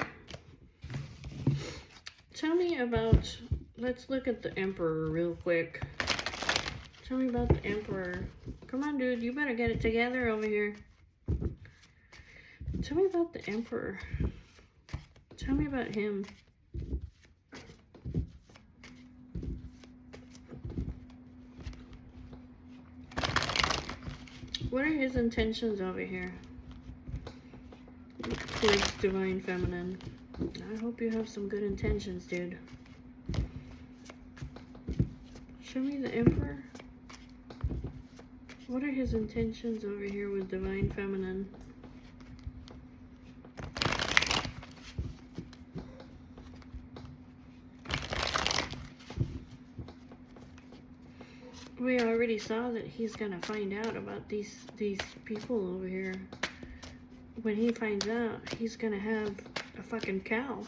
tell me about, let's look at the Emperor real quick. Tell me about the Emperor. Come on, dude, you better get it together over here. Tell me about the Emperor. Tell me about him. What are his intentions over here? Please, Divine Feminine. I hope you have some good intentions, dude. Show me the Emperor. What are his intentions over here with Divine Feminine? We already saw that he's gonna find out about these people over here. When he finds out, he's gonna have a fucking cow.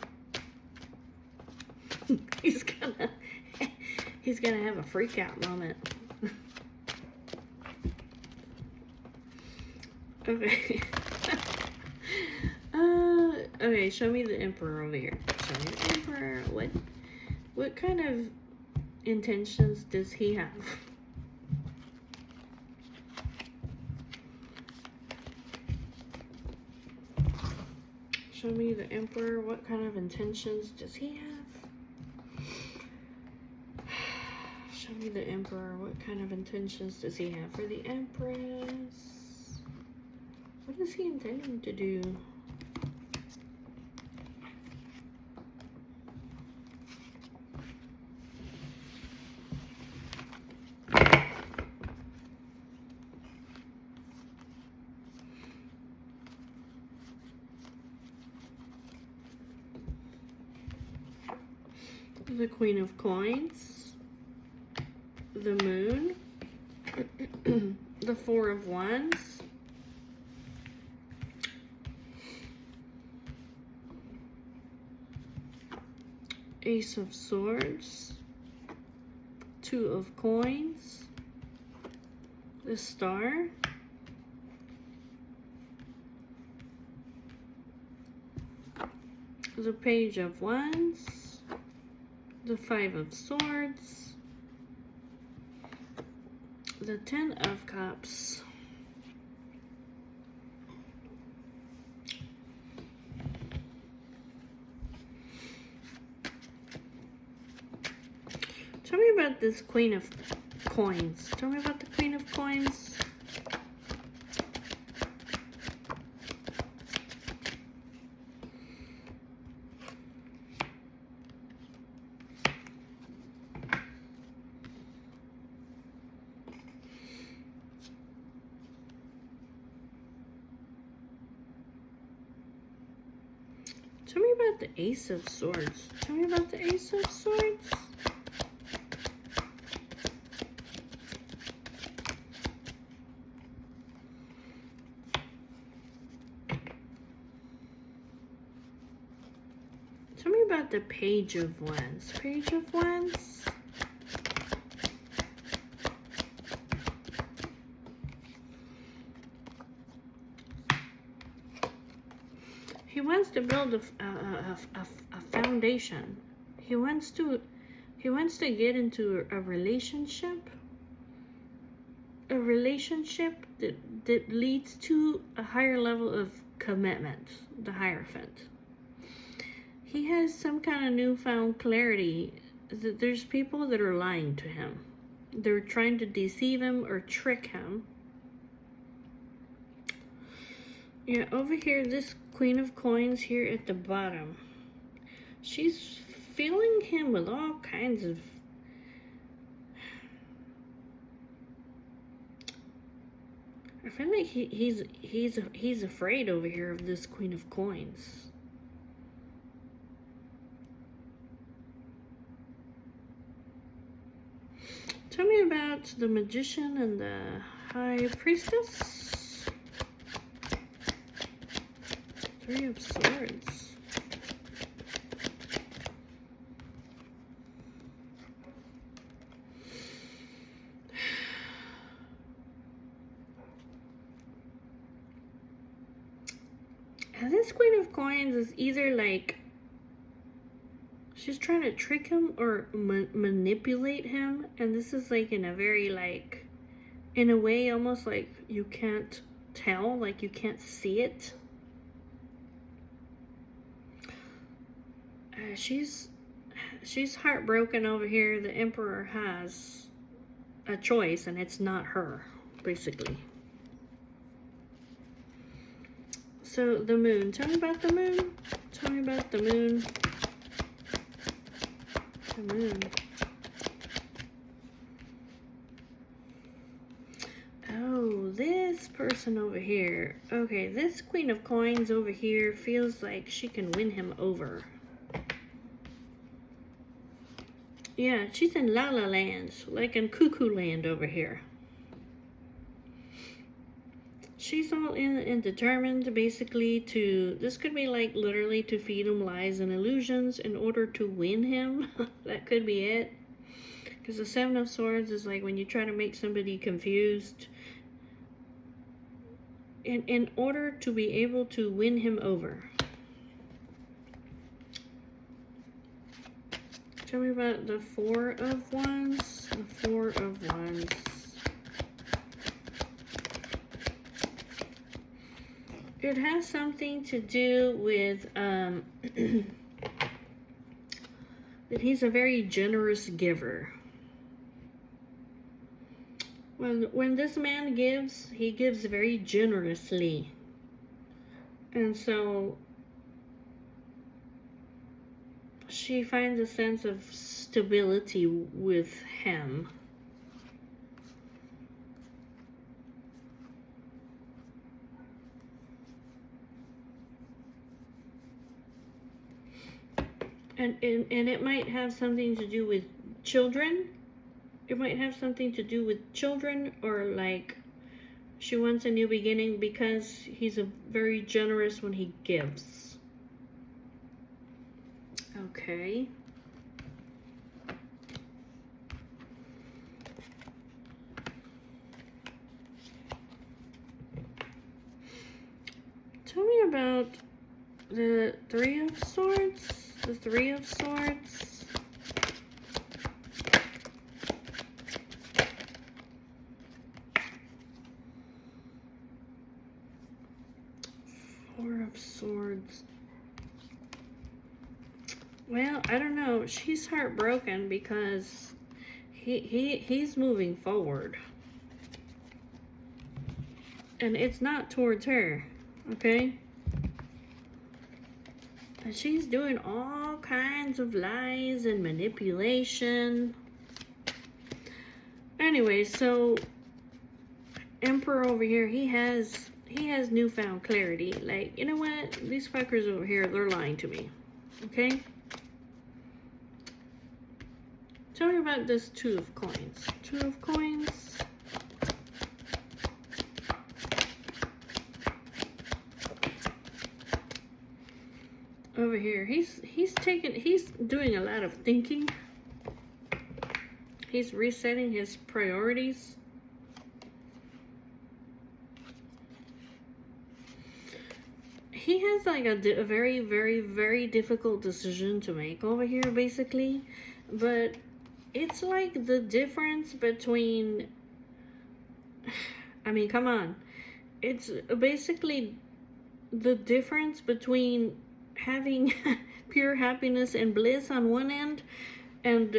he's gonna have a freak out moment. Okay. Okay, show me the Emperor over here. Show me the Emperor. What kind of intentions does he have? Show me the Emperor. What kind of intentions does he have? Show me Maybe the Emperor. What kind of intentions does he have for the Empress? What is he intending to do? The Queen of Coins, the Moon, the Four of Wands, Ace of Swords, Two of Coins, the Star, the Page of Wands, the Five of Swords, the Ten of Cups, tell me about this Queen of Coins. Tell me about the Queen of Coins. Tell me about the Ace of Swords. Tell me about the Ace of Swords. Tell me about the Page of Wands. Page of Wands. He wants to build a foundation. He wants to get into a relationship. A relationship that leads to a higher level of commitment. The Hierophant. He has some kind of newfound clarity that there's people that are lying to him. They're trying to deceive him or trick him. Yeah, over here, this Queen of Coins here at the bottom, she's filling him with all kinds of I feel like he's afraid over here of this Queen of Coins. Tell me about the Magician and the High Priestess. Three of Swords. And this Queen of Coins is either like she's trying to trick him or manipulate him, and this is like in a very like, in a way almost like you can't tell, like you can't see it. She's heartbroken over here. The Emperor has a choice, and it's not her, basically. So the Moon. Tell me about the Moon. Tell me about the Moon. The Moon. Oh, this person over here. Okay, this Queen of Coins over here feels like she can win him over. Yeah, she's in La La Land, like in Cuckoo Land over here. She's all in and determined, basically, to, this could be like literally to feed him lies and illusions in order to win him. That could be it. Because the Seven of Swords is like when you try to make somebody confused in order to be able to win him over. Tell me about the Four of Wands. The Four of Wands. It has something to do with that he's a very generous giver. When this man gives, he gives very generously. And so she finds a sense of stability with him. And it might have something to do with children. It might have something to do with children, or like she wants a new beginning because he's a very generous when he gives. Okay. Tell me about the Three of Swords. The Three of Swords. Four of Swords. Well, I don't know. She's heartbroken because he's moving forward. And it's not towards her, okay? And she's doing all kinds of lies and manipulation. Anyway, so Emperor over here, he has newfound clarity. Like, you know what? These fuckers over here, they're lying to me. Okay? Tell me about this Two of Coins. Two of Coins. Over here, he's doing a lot of thinking. He's resetting his priorities. He has like a very, very, very difficult decision to make over here, basically. But it's like the difference between, I mean, come on. It's basically the difference between having pure happiness and bliss on one end, and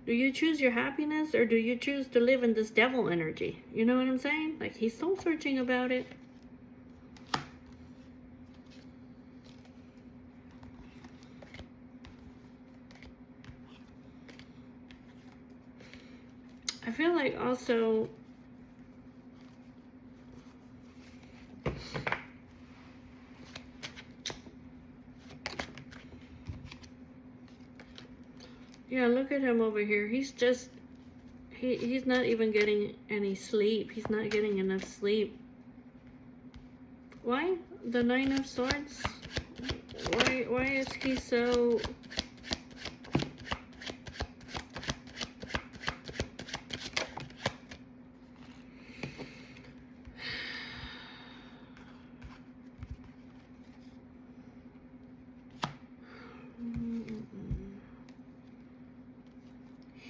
do you choose your happiness, or do you choose to live in this devil energy? You know what I'm saying? Like, he's soul searching about it. I feel like also yeah, look at him over here. He's just, he's not even getting any sleep. He's not getting enough sleep. Why? The Nine of Swords? Why is he so...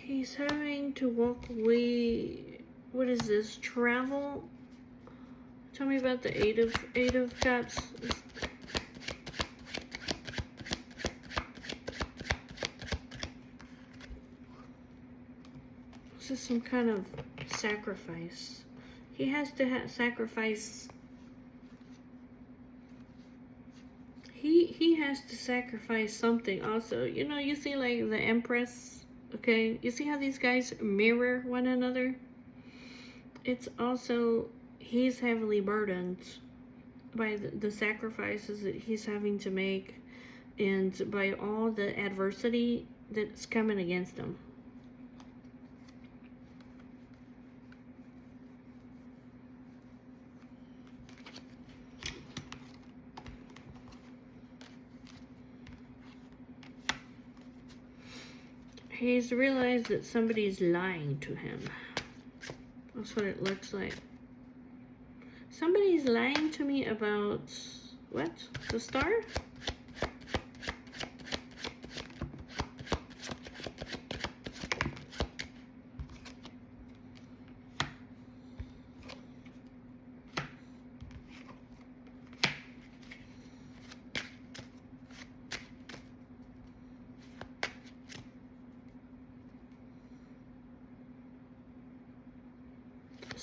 He's having to walk away. What is this? Travel? Tell me about the Eight of Cups. This is some kind of sacrifice. He has to sacrifice. He has to sacrifice something also. You know, you see like the Empress. Okay, you see how these guys mirror one another? It's also, he's heavily burdened by the sacrifices that he's having to make, and by all the adversity that's coming against him. He's realized that somebody's lying to him. That's what it looks like. Somebody's lying to me about... What? The Star?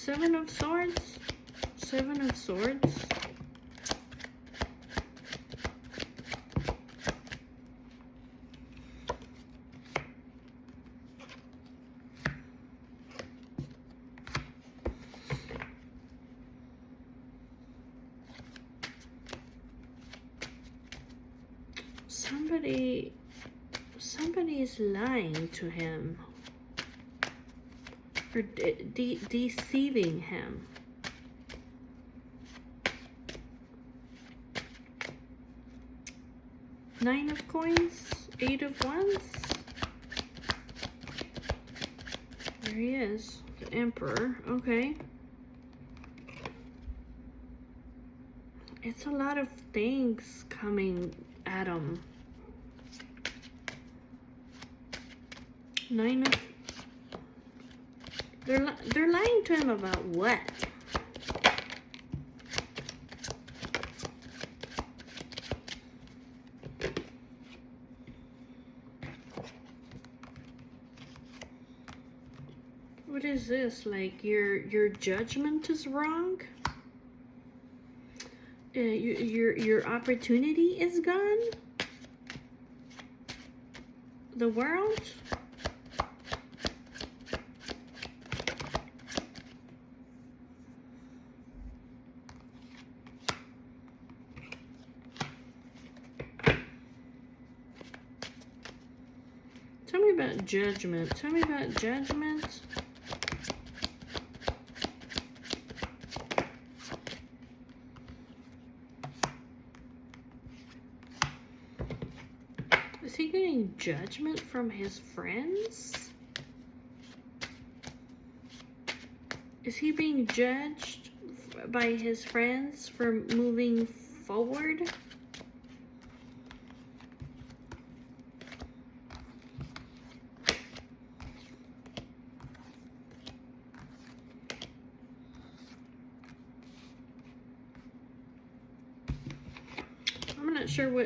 Seven of Swords. Seven of Swords. Somebody is lying to him or deceiving him. Nine of Coins, Eight of Wands. There he is, the Emperor. Okay. It's a lot of things coming at him. Nine of... They're lying to him about what? What is this? Like your judgment is wrong? Your opportunity is gone? The world? Tell me about judgment. Tell me about judgment. Is he getting judgment from his friends? Is he being judged by his friends for moving forward?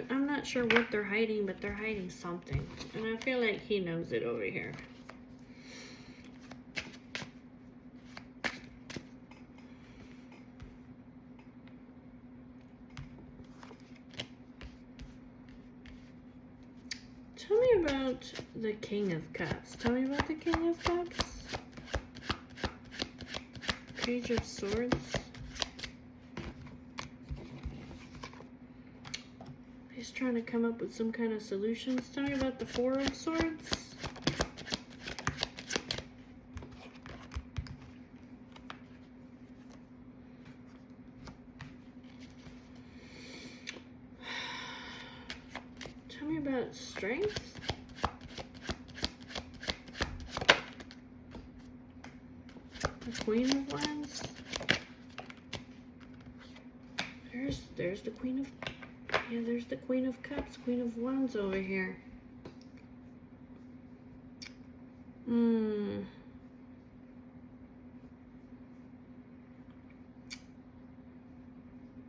I'm not sure what they're hiding, but they're hiding something. And I feel like he knows it over here. Tell me about the King of Cups. Tell me about the King of Cups. Page of Swords. He's trying to come up with some kind of solutions. Tell me about the Four of Swords. Tell me about strength. The Queen of Wands. There's the Queen of... Yeah, there's the Queen of Cups, Queen of Wands over here.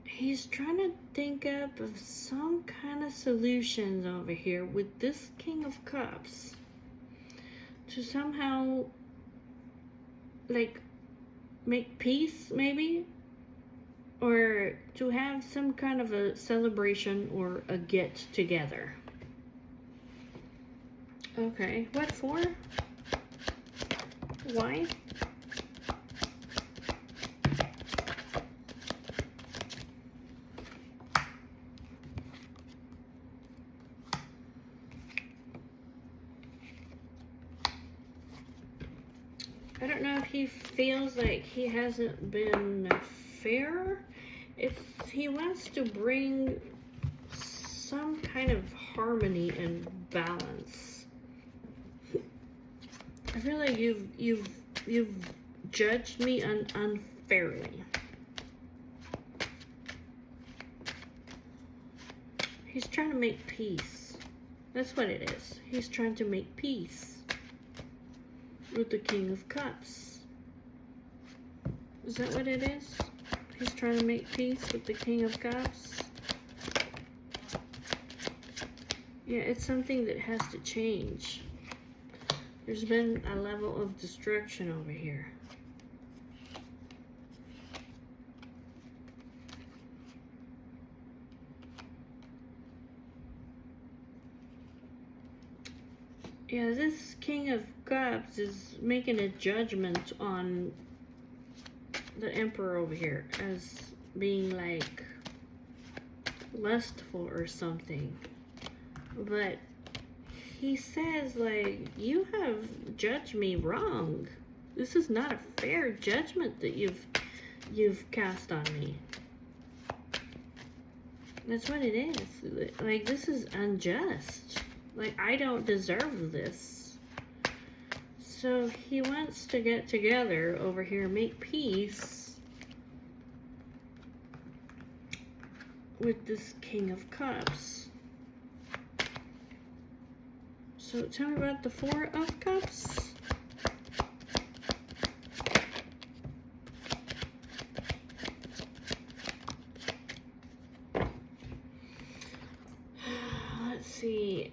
He's trying to think up of some kind of solutions over here with this King of Cups to somehow, like, make peace, maybe? Or to have some kind of a celebration or a get together. Okay, what for? Why? I don't know if he feels like he hasn't been fair. He wants to bring some kind of harmony and balance. I feel like you've judged me unfairly. He's trying to make peace. That's what it is. He's trying to make peace with the King of Cups. Is that what it is? He's trying to make peace with the King of Cups. Yeah, it's something that has to change. There's been a level of destruction over here. Yeah, this King of Cups is making a judgment on the Emperor over here as being like lustful or something. But he says, like, you have judged me wrong. This is not a fair judgment that you've cast on me. That's what it is. Like, this is unjust. Like, I don't deserve this. So he wants to get together over here, make peace with this King of Cups. So tell me about the Four of Cups. Let's see.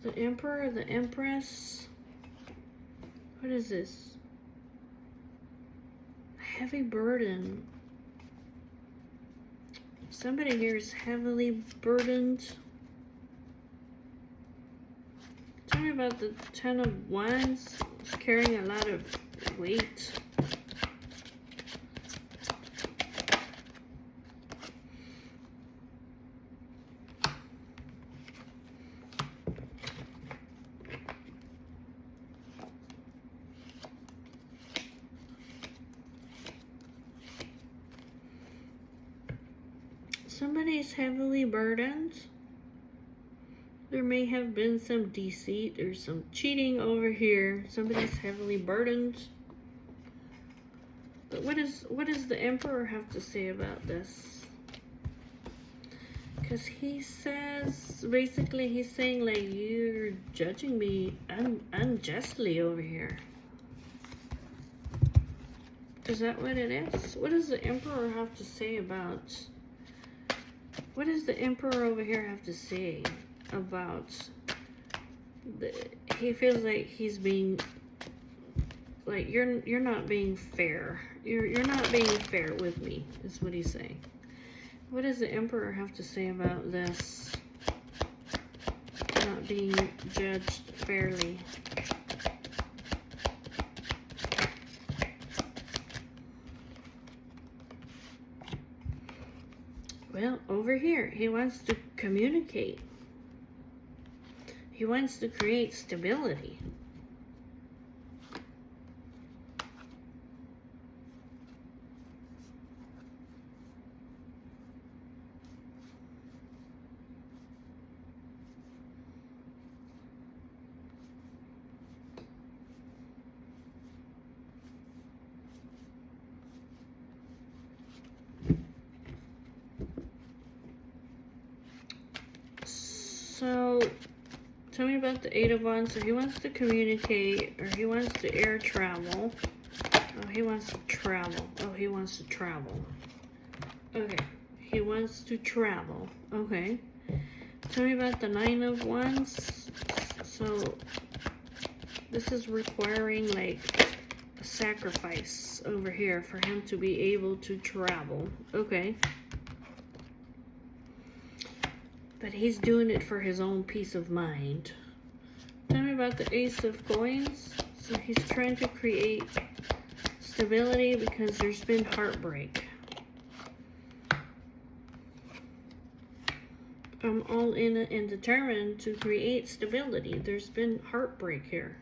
The Emperor, the Empress. What is this? Heavy burden. Somebody here is heavily burdened. Tell me about the Ten of Wands. It's carrying a lot of weight. Somebody's heavily burdened. There may have been some deceit or some cheating over here. Somebody's heavily burdened. But what does the Emperor have to say about this? Because he says, basically he's saying, like, you're judging me unjustly over here. Is that what it is? What does the Emperor have to say about... What does the Emperor over here have to say about he feels like he's being like you're not being fair. You're not being fair with me, is what he's saying. What does the Emperor have to say about this? Not being judged fairly. Well, over here, he wants to communicate. He wants to create stability. So, tell me about the Eight of Wands. So he wants to communicate, or he wants to air travel. Oh, he wants to travel. Oh, he wants to travel. Okay, he wants to travel. Okay. Tell me about the Nine of Wands. So, this is requiring, like, a sacrifice over here for him to be able to travel. Okay. But he's doing it for his own peace of mind. Tell me about the Ace of Coins. So he's trying to create stability because there's been heartbreak. I'm all in and determined to create stability. There's been heartbreak here.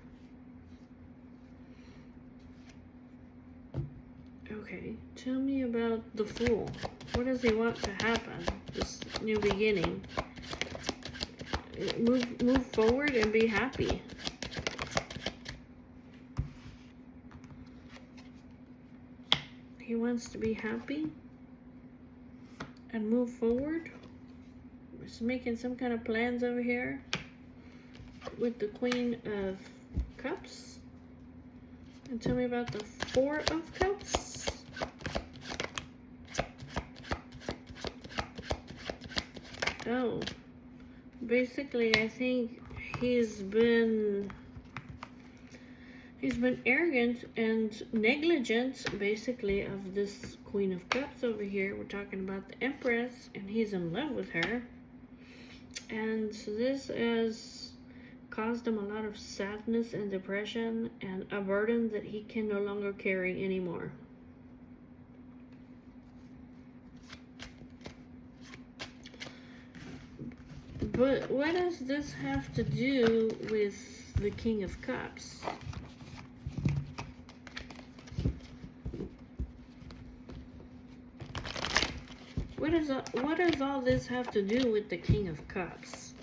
Okay, tell me about the Fool. What does he want to happen? This new beginning. Move forward and be happy. He wants to be happy and move forward. He's making some kind of plans over here with the Queen of Cups. And tell me about the Four of Cups. Oh, basically I think he's been He's been arrogant and negligent, basically, of this Queen of Cups over here. We're talking about the Empress, and he's in love with her. And this has caused him a lot of sadness and depression and a burden that he can no longer carry anymore. But what does this have to do with the King of Cups? What does all this have to do with the King of Cups?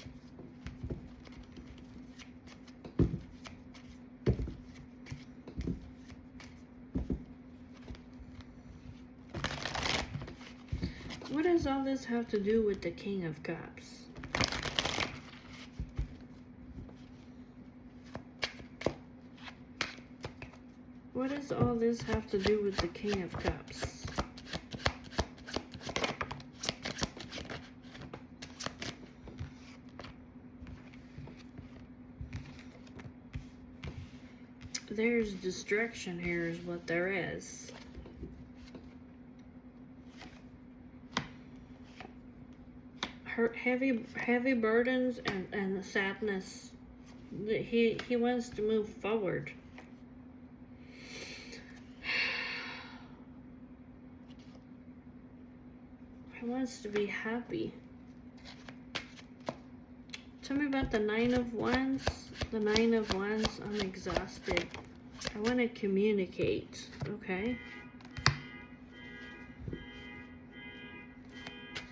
What does all this have to do with the King of Cups? What does all this have to do with the King of Cups? There's destruction here is what there is. Heavy burdens and the sadness. He wants to move forward. He wants to be happy. Tell me about the Nine of Wands. The Nine of Wands, I'm exhausted. I want to communicate, okay?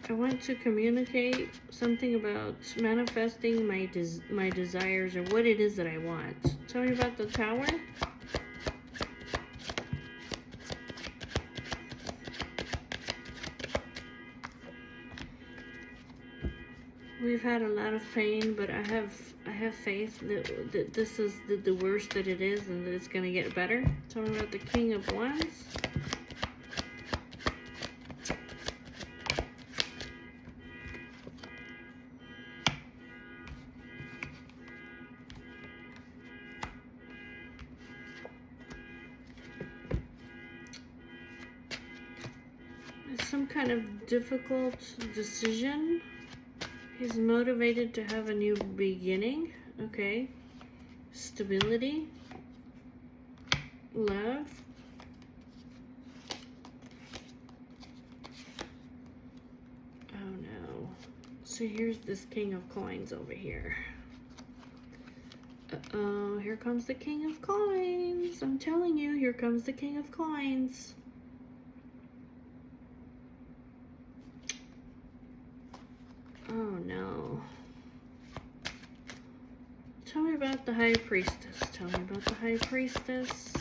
I want to communicate something about manifesting my desires or what it is that I want. Tell me about the Tower. We've had a lot of pain, but I have faith that this is the worst that it is and that it's going to get better. Tell me about the King of Wands. It's some kind of difficult decision. He's motivated to have a new beginning, okay? Stability, love, oh no. So here's this King of Coins over here. Uh-oh, here comes the King of Coins. I'm telling you, here comes the King of Coins. Oh no. Tell me about the High Priestess. Tell me about the High Priestess.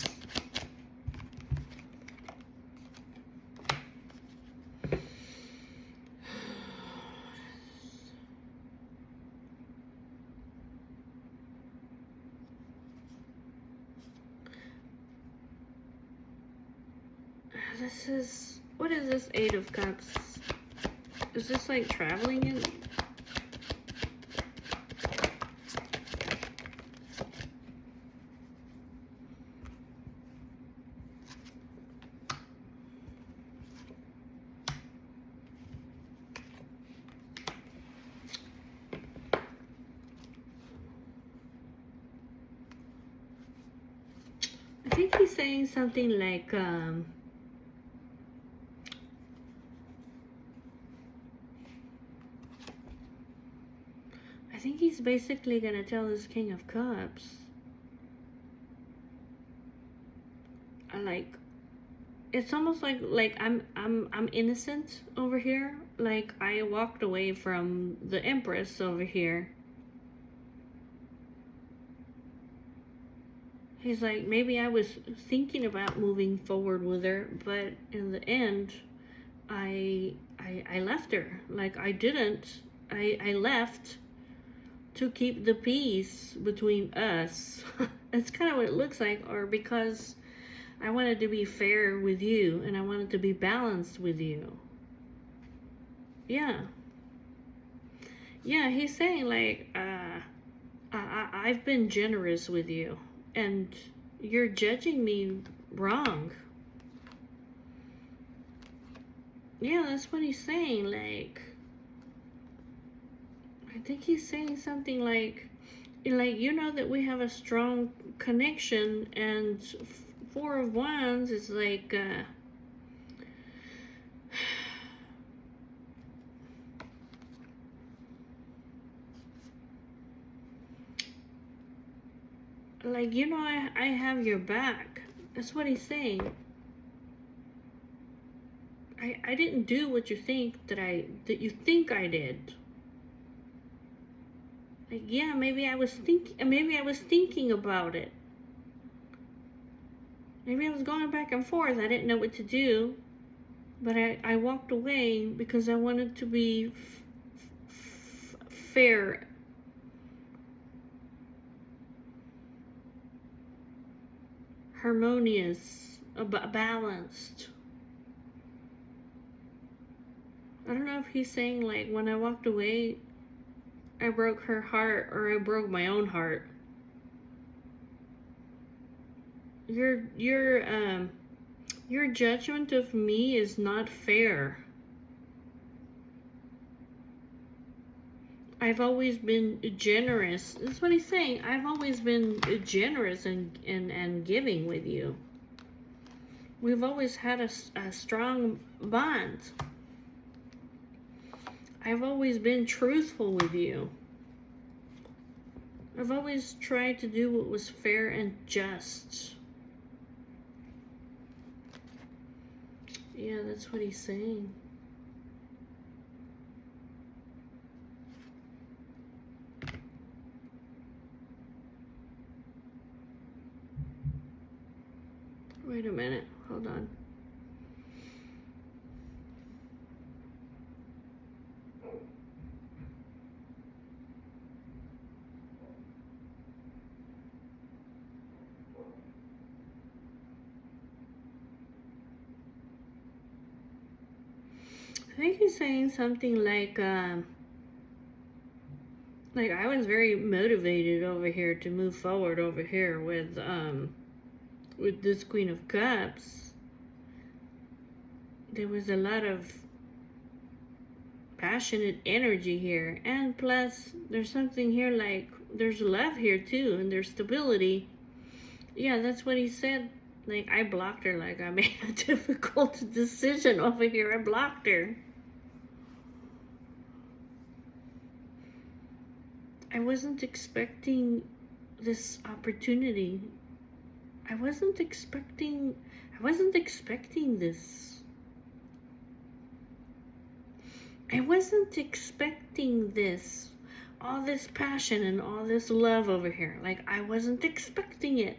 This is, what is this Eight of Cups? Is this like traveling in? I think he's saying something like, I think he's basically gonna tell this King of Cups, like, it's almost like I'm innocent over here. Like I walked away from the Empress over here. He's like, maybe I was thinking about moving forward with her, but in the end, I left her. Like I didn't. I left to keep the peace between us. That's kind of what it looks like, or because I wanted to be fair with you and I wanted to be balanced with you. Yeah. Yeah, he's saying like, I've been generous with you, and You're judging me wrong. Yeah, that's what he's saying. Like, I think he's saying something like, you know that we have a strong connection, and Four of Wands is like, like, you know, I have your back. That's what he's saying. I didn't do what you think that you think I did. Like, yeah, maybe I was thinking about it. Maybe I was going back and forth. I didn't know what to do. But I walked away because I wanted to be fair. Harmonious. Balanced. I don't know if he's saying, like, when I walked away, I broke her heart, or I broke my own heart. Your judgment of me is not fair. I've always been generous. That's what he's saying. I've always been generous and giving with you. We've always had a strong bond. I've always been truthful with you. I've always tried to do what was fair and just. Yeah, that's what he's saying. Wait a minute. Hold on. I think he's saying something like I was very motivated over here to move forward over here with this Queen of Cups. There was a lot of passionate energy here, and plus there's something here, like there's love here too, and there's stability. Yeah, that's what he said. Like, I blocked her. Like, I made a difficult decision over here. I blocked her. I wasn't expecting this opportunity. I wasn't expecting this. I wasn't expecting this. All this passion and all this love over here. Like, I wasn't expecting it.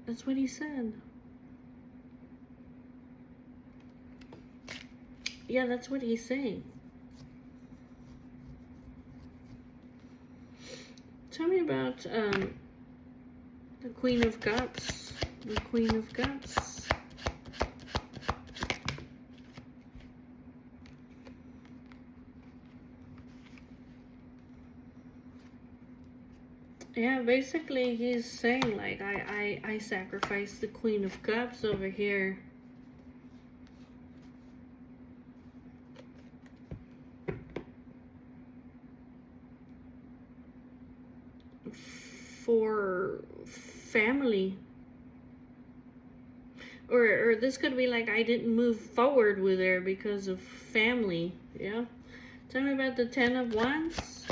That's what he said. Yeah, that's what he's saying. Tell me about the Queen of Cups. The Queen of Cups. Yeah, basically he's saying, like, I sacrificed the Queen of Cups over here. For family. Or this could be like, I didn't move forward with her because of family. Yeah. Tell me about the Ten of Wands.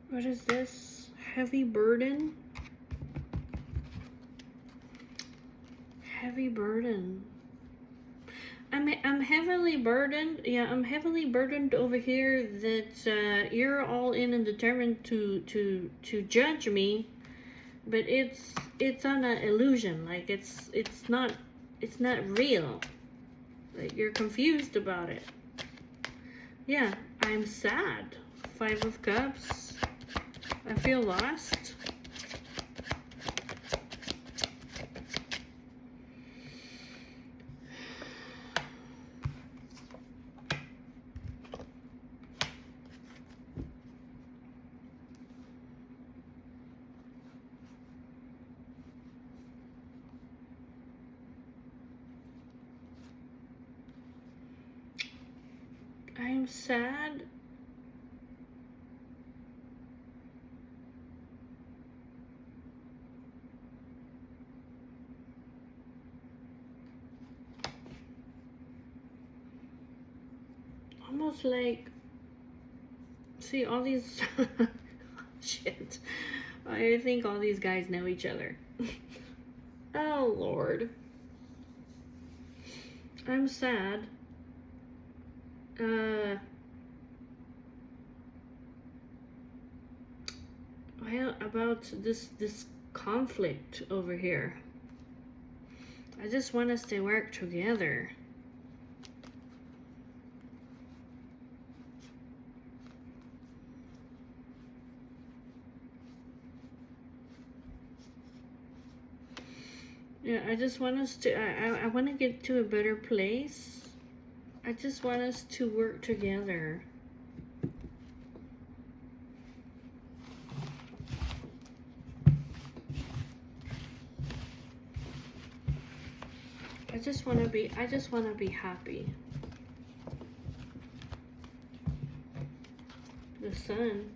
What is this? Heavy burden? Heavy burden. I'm heavily burdened. Yeah, I'm heavily burdened over here that you're all in and determined to judge me, but it's on an illusion. Like, it's not real. Like, you're confused about it. Yeah, I'm sad. Five of Cups. I feel lost. I'm sad. Almost like, see all these, shit. I think all these guys know each other. Oh, Lord. I'm sad. Well, about this conflict over here. I just want us to work together. Yeah, I just want us to, I want to get to a better place. I just want us to work together. I just want to be happy. The Sun.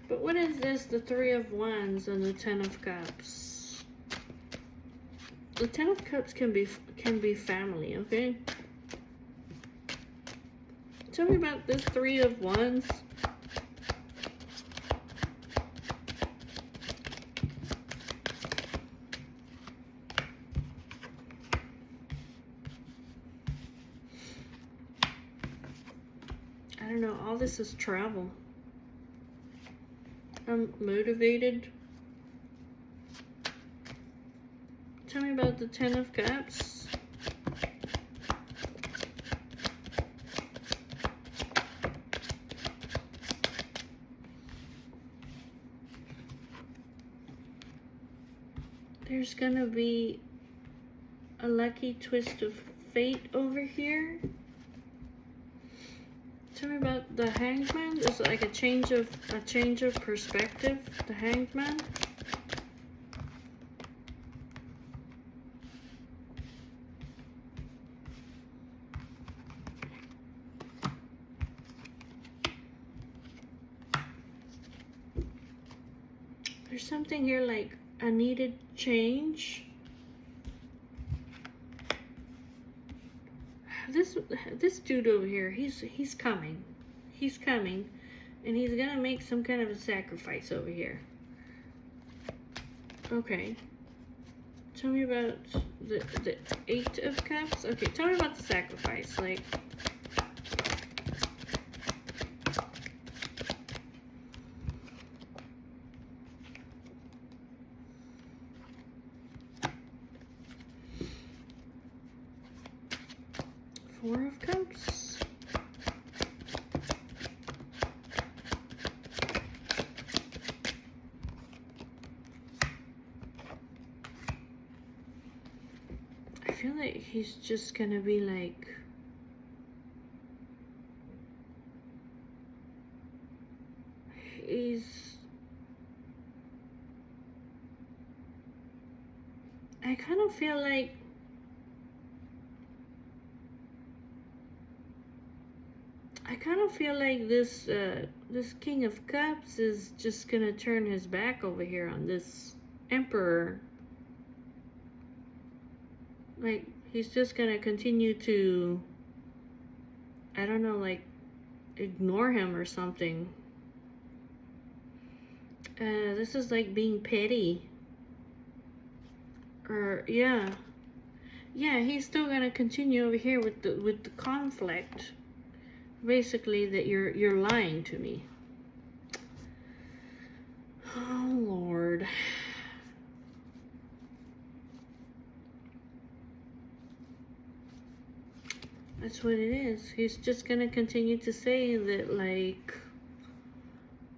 But what is this? The Three of Wands and the Ten of Cups. The Ten of Cups can be family, okay? Tell me about this Three of Wands. I don't know, all this is travel. I'm motivated. Tell me about the Ten of Cups. There's gonna be a lucky twist of fate over here. Tell me about the Hanged Man. It's like a change of perspective. The Hanged Man. There's something here like a needed change. This dude over here, he's coming. He's coming, and he's gonna make some kind of a sacrifice over here. Okay. Tell me about the Eight of Cups. Okay, tell me about the sacrifice. Like, Four of Cups. I feel like he's just gonna be like, I kind of feel like this King of Cups is just gonna turn his back over here on this Emperor. Like, he's just gonna continue to, I don't know, like, ignore him or something. This is like being petty. Or, yeah. Yeah, he's still gonna continue over here with the conflict. Basically, that you're lying to me. Oh, Lord. That's what it is. He's just gonna continue to say that, like,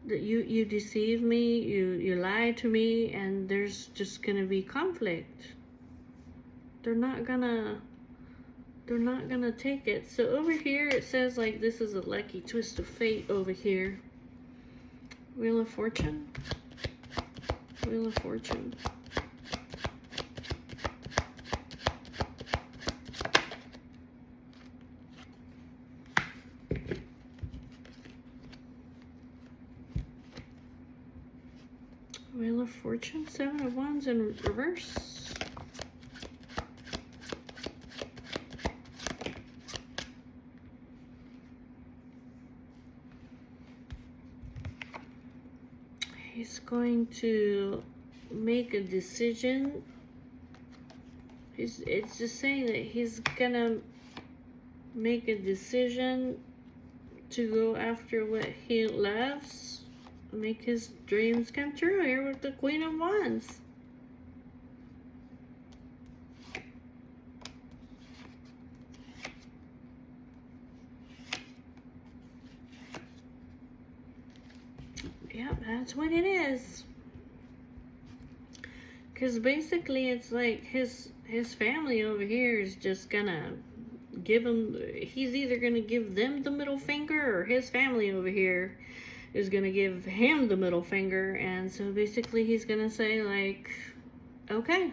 that you deceive me, you lie to me, and there's just gonna be conflict. They're not gonna take it. So over here it says, like, this is a lucky twist of fate over here. Wheel of Fortune. Wheel of Fortune. Wheel of Fortune, 7 of Wands in reverse. He's going to make a decision. It's just saying that he's gonna make a decision to go after what he loves, make his dreams come true here with the Queen of Wands. Yep, that's what it is. Because basically it's like his family over here is just gonna give him, he's either gonna give them the middle finger, or his family over here is gonna give him the middle finger. And so basically he's gonna say, like, okay,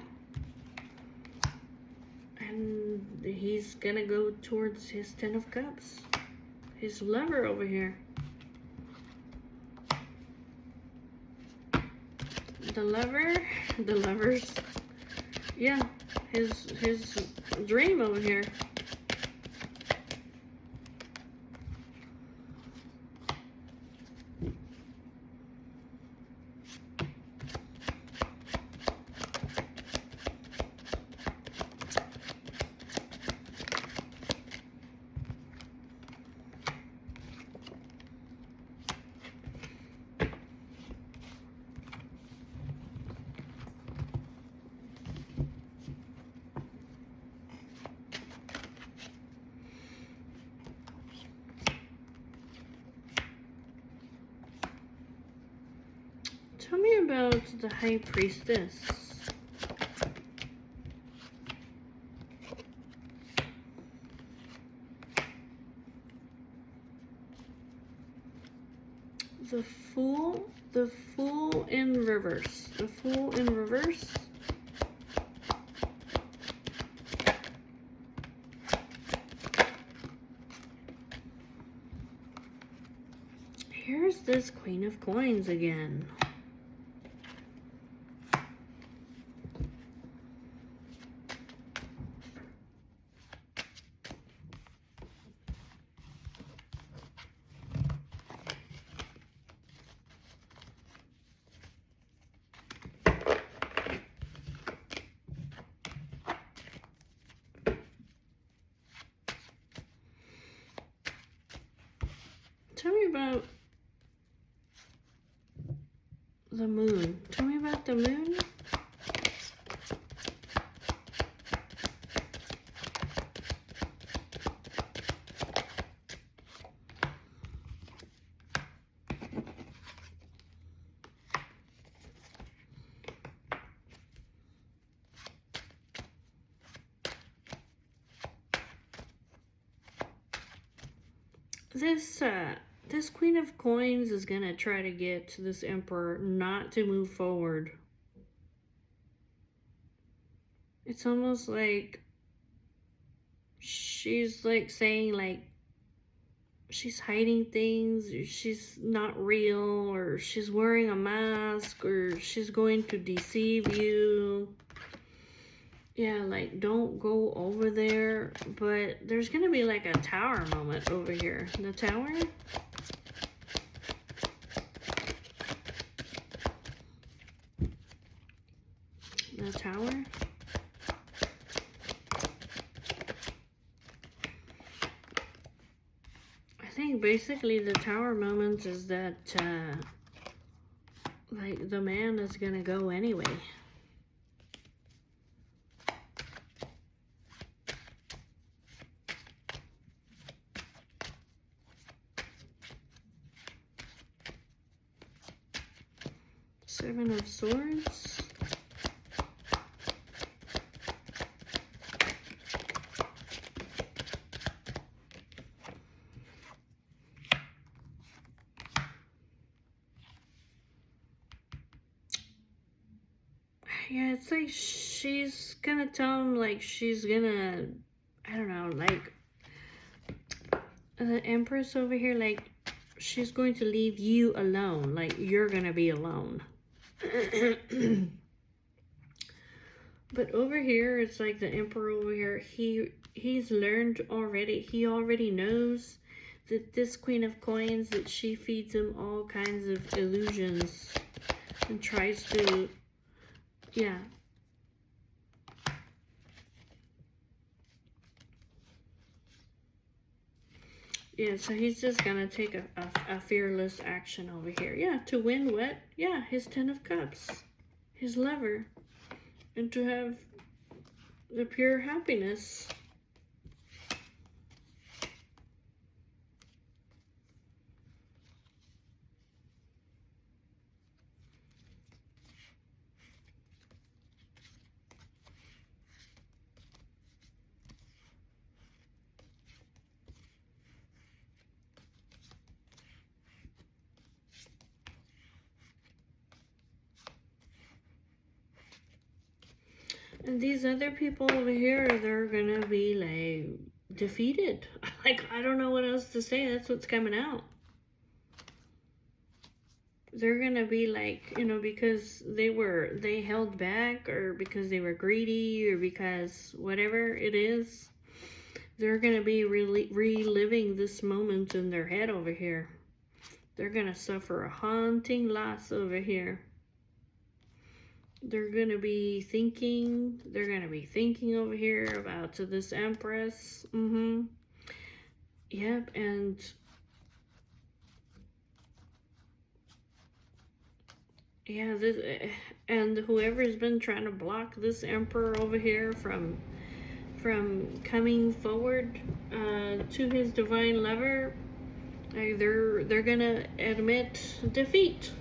and he's gonna go towards his 10 of Cups, his lover over here. The lovers, yeah, his dream over here. Tell me about the High Priestess. The Fool in reverse. The Fool in reverse. Here's this Queen of Coins again. Tell me about the Moon. Tell me about the Moon. This Queen of Coins is gonna try to get this Emperor not to move forward. It's almost like she's like saying, like, she's hiding things, or she's not real, or she's wearing a mask, or she's going to deceive you. Yeah, like, don't go over there. But there's gonna be like a Tower moment over here. The Tower. The Tower. I think basically the Tower moment is that, like, the man is gonna go anyway. Seven of Swords. Yeah, it's like she's gonna tell him, like, she's gonna, I don't know, like, the Empress over here, like, she's going to leave you alone. Like, you're gonna be alone. But over here, it's like the Emperor over here, he's learned already. He already knows that this Queen of Coins, that she feeds him all kinds of illusions and tries to, yeah. Yeah, so he's just gonna take a fearless action over here. Yeah, to win what? Yeah, his Ten of Cups. His lover. And to have the pure happiness. And these other people over here, they're gonna be like defeated. Like, I don't know what else to say. That's what's coming out. They're gonna be like, you know, because they held back, or because they were greedy, or because whatever it is, they're gonna be reliving this moment in their head over here. They're gonna suffer a haunting loss over here. They're gonna be thinking over here about to this Empress. Yep, and yeah, this, and whoever's been trying to block this Emperor over here from coming forward to his divine lover, they're gonna admit defeat.